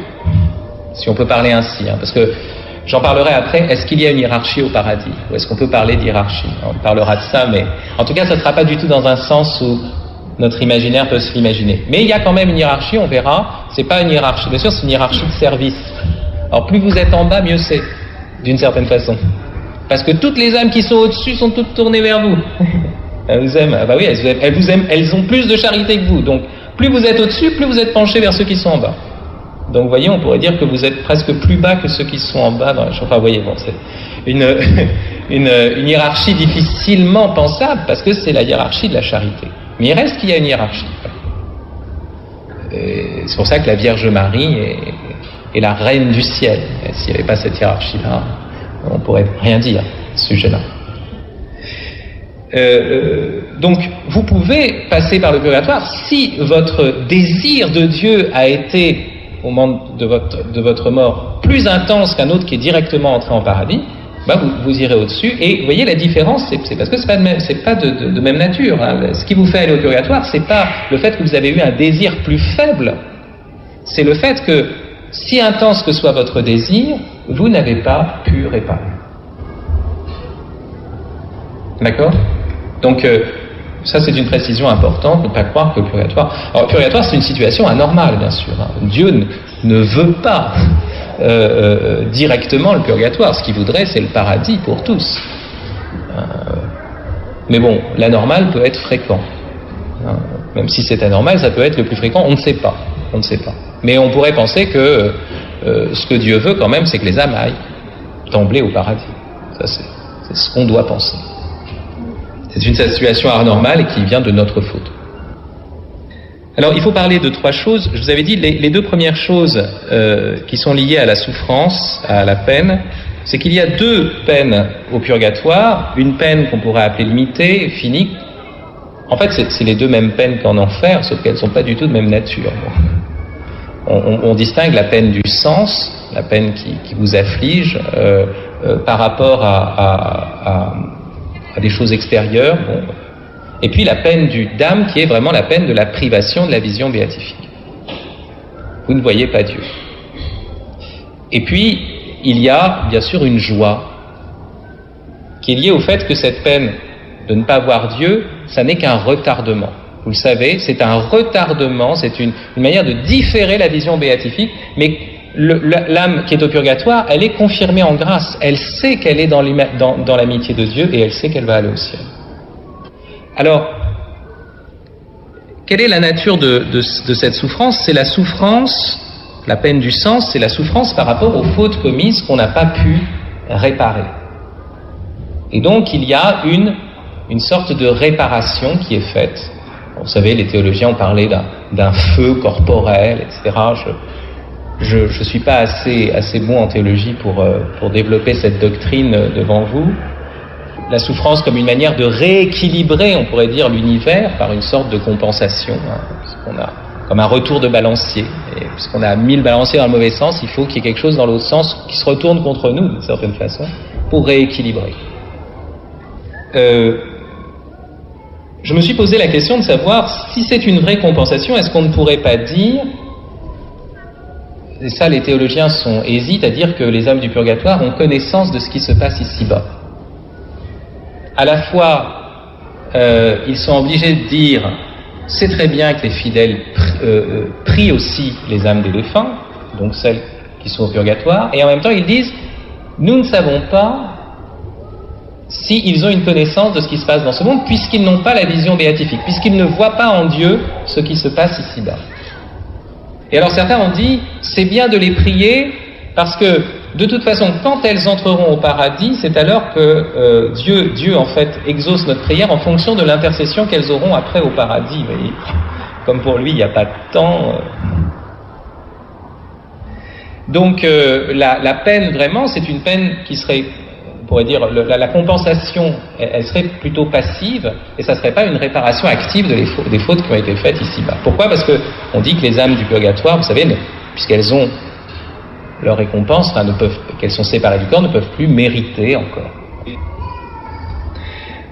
Si on peut parler ainsi, hein, parce que j'en parlerai après, est-ce qu'il y a une hiérarchie au paradis? Ou est-ce qu'on peut parler d'hiérarchie? On parlera de ça, mais en tout cas, ça ne sera pas du tout dans un sens où notre imaginaire peut se l'imaginer. Mais il y a quand même une hiérarchie, on verra, c'est pas une hiérarchie, bien sûr, c'est une hiérarchie de service. Alors plus vous êtes en bas, mieux c'est, d'une certaine façon. Parce que toutes les âmes qui sont au-dessus sont toutes tournées vers vous. Elles vous aiment, ah bah oui, elles vous aiment, elles ont plus de charité que vous. Donc plus vous êtes au-dessus, plus vous êtes penché vers ceux qui sont en bas. Donc vous voyez, on pourrait dire que vous êtes presque plus bas que ceux qui sont en bas dans la chambre. Enfin, vous voyez, bon, c'est une hiérarchie difficilement pensable parce que c'est la hiérarchie de la charité. Mais il reste qu'il y a une hiérarchie. Et c'est pour ça que la Vierge Marie est la reine du ciel. Et s'il n'y avait pas cette hiérarchie-là, on ne pourrait rien dire à ce sujet-là. Donc, vous pouvez passer par le purgatoire si votre désir de Dieu a été, au moment de votre mort, plus intense qu'un autre qui est directement entré en paradis. Bah vous irez au-dessus, et vous voyez la différence, c'est parce que c'est pas de même nature. Hein. Ce qui vous fait aller au purgatoire, c'est pas le fait que vous avez eu un désir plus faible, c'est le fait que, si intense que soit votre désir, vous n'avez pas pu réparer. D'accord? Donc, ça c'est une précision importante, ne pas croire que le purgatoire... Alors, le purgatoire, c'est une situation anormale, bien sûr. Hein. Dieu ne veut pas directement le purgatoire. Ce qu'il voudrait, c'est le paradis pour tous. Mais bon, l'anormal peut être fréquent. Même si c'est anormal, ça peut être le plus fréquent, on ne sait pas. On ne sait pas. Mais on pourrait penser que ce que Dieu veut quand même, c'est que les âmes aillent d'emblée au paradis. Ça, c'est ce qu'on doit penser. C'est une situation anormale et qui vient de notre faute. Alors, il faut parler de trois choses. Je vous avais dit, les deux premières choses qui sont liées à la souffrance, à la peine, c'est qu'il y a deux peines au purgatoire. Une peine qu'on pourrait appeler limitée, finie. En fait, c'est les deux mêmes peines qu'en enfer, sauf qu'elles ne sont pas du tout de même nature. On distingue la peine du sens, la peine qui vous afflige, par rapport à des choses extérieures. Bon. Et puis la peine d'âme qui est vraiment la peine de la privation de la vision béatifique. Vous ne voyez pas Dieu. Et puis, il y a bien sûr une joie qui est liée au fait que cette peine de ne pas voir Dieu, ça n'est qu'un retardement. Vous le savez, c'est un retardement, c'est une manière de différer la vision béatifique, mais l'âme qui est au purgatoire, elle est confirmée en grâce. Elle sait qu'elle est dans l'amitié de Dieu et elle sait qu'elle va aller au ciel. Alors, quelle est la nature de cette souffrance? C'est la souffrance, la peine du sens, c'est la souffrance par rapport aux fautes commises qu'on n'a pas pu réparer. Et donc, il y a une sorte de réparation qui est faite. Vous savez, les théologiens ont parlé d'un feu corporel, etc. Je ne suis pas assez bon en théologie pour développer cette doctrine devant vous. La souffrance comme une manière de rééquilibrer, on pourrait dire, l'univers par une sorte de compensation. Hein, puisqu'on a comme un retour de balancier. Et puisqu'on a mis le balancier dans le mauvais sens, il faut qu'il y ait quelque chose dans l'autre sens qui se retourne contre nous, d'une certaine façon, pour rééquilibrer. Je me suis posé la question de savoir si c'est une vraie compensation, est-ce qu'on ne pourrait pas dire, et ça les théologiens hésitent à dire que les âmes du purgatoire ont connaissance de ce qui se passe ici-bas. À la fois, ils sont obligés de dire, c'est très bien que les fidèles prient aussi les âmes des défunts, donc celles qui sont au purgatoire, et en même temps ils disent, nous ne savons pas s'ils ont une connaissance de ce qui se passe dans ce monde, puisqu'ils n'ont pas la vision béatifique, puisqu'ils ne voient pas en Dieu ce qui se passe ici-bas. Et alors certains ont dit, c'est bien de les prier, parce que de toute façon, quand elles entreront au paradis, c'est alors que Dieu en fait exauce notre prière en fonction de l'intercession qu'elles auront après au paradis. Vous voyez, comme pour lui, il n'y a pas de temps. Donc la peine vraiment, c'est une peine qui serait, on pourrait dire, la compensation, elle serait plutôt passive, et ça ne serait pas une réparation active des fautes qui ont été faites ici-bas. Pourquoi ? Parce qu'on dit que les âmes du purgatoire, vous savez, puisqu'elles ont leur récompense, qu'elles sont séparées du corps, ne peuvent plus mériter encore.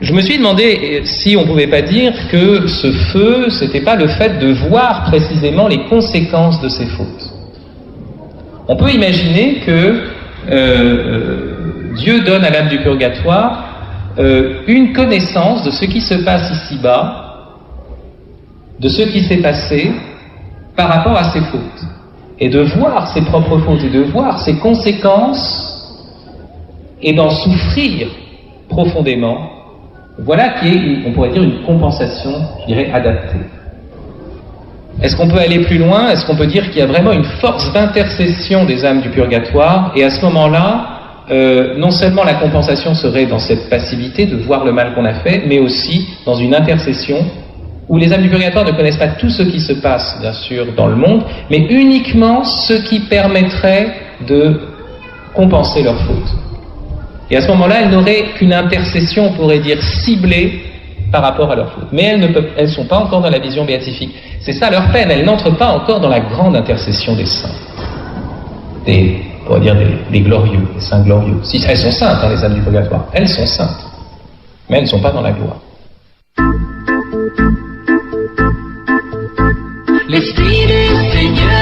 Je me suis demandé si on ne pouvait pas dire que ce feu, ce n'était pas le fait de voir précisément les conséquences de ces fautes. On peut imaginer que Dieu donne à l'âme du purgatoire une connaissance de ce qui se passe ici-bas, de ce qui s'est passé par rapport à ses fautes. Et de voir ses propres fautes et de voir ses conséquences et d'en souffrir profondément, voilà qui est, on pourrait dire, une compensation, je dirais, adaptée. Est-ce qu'on peut aller plus loin ? Est-ce qu'on peut dire qu'il y a vraiment une force d'intercession des âmes du purgatoire ? Et à ce moment-là, non seulement la compensation serait dans cette passivité de voir le mal qu'on a fait, mais aussi dans une intercession où les âmes du purgatoire ne connaissent pas tout ce qui se passe, bien sûr, dans le monde, mais uniquement ce qui permettrait de compenser leurs fautes. Et à ce moment-là, elles n'auraient qu'une intercession, on pourrait dire, ciblée par rapport à leurs fautes. Mais elles ne sont pas encore dans la vision béatifique. C'est ça leur peine, elles n'entrent pas encore dans la grande intercession des saints. On pourrait dire des glorieux, des saints glorieux. Si, elles sont saintes, les âmes du purgatoire. Elles sont saintes. Mais elles ne sont pas dans la gloire. L'Esprit du Seigneur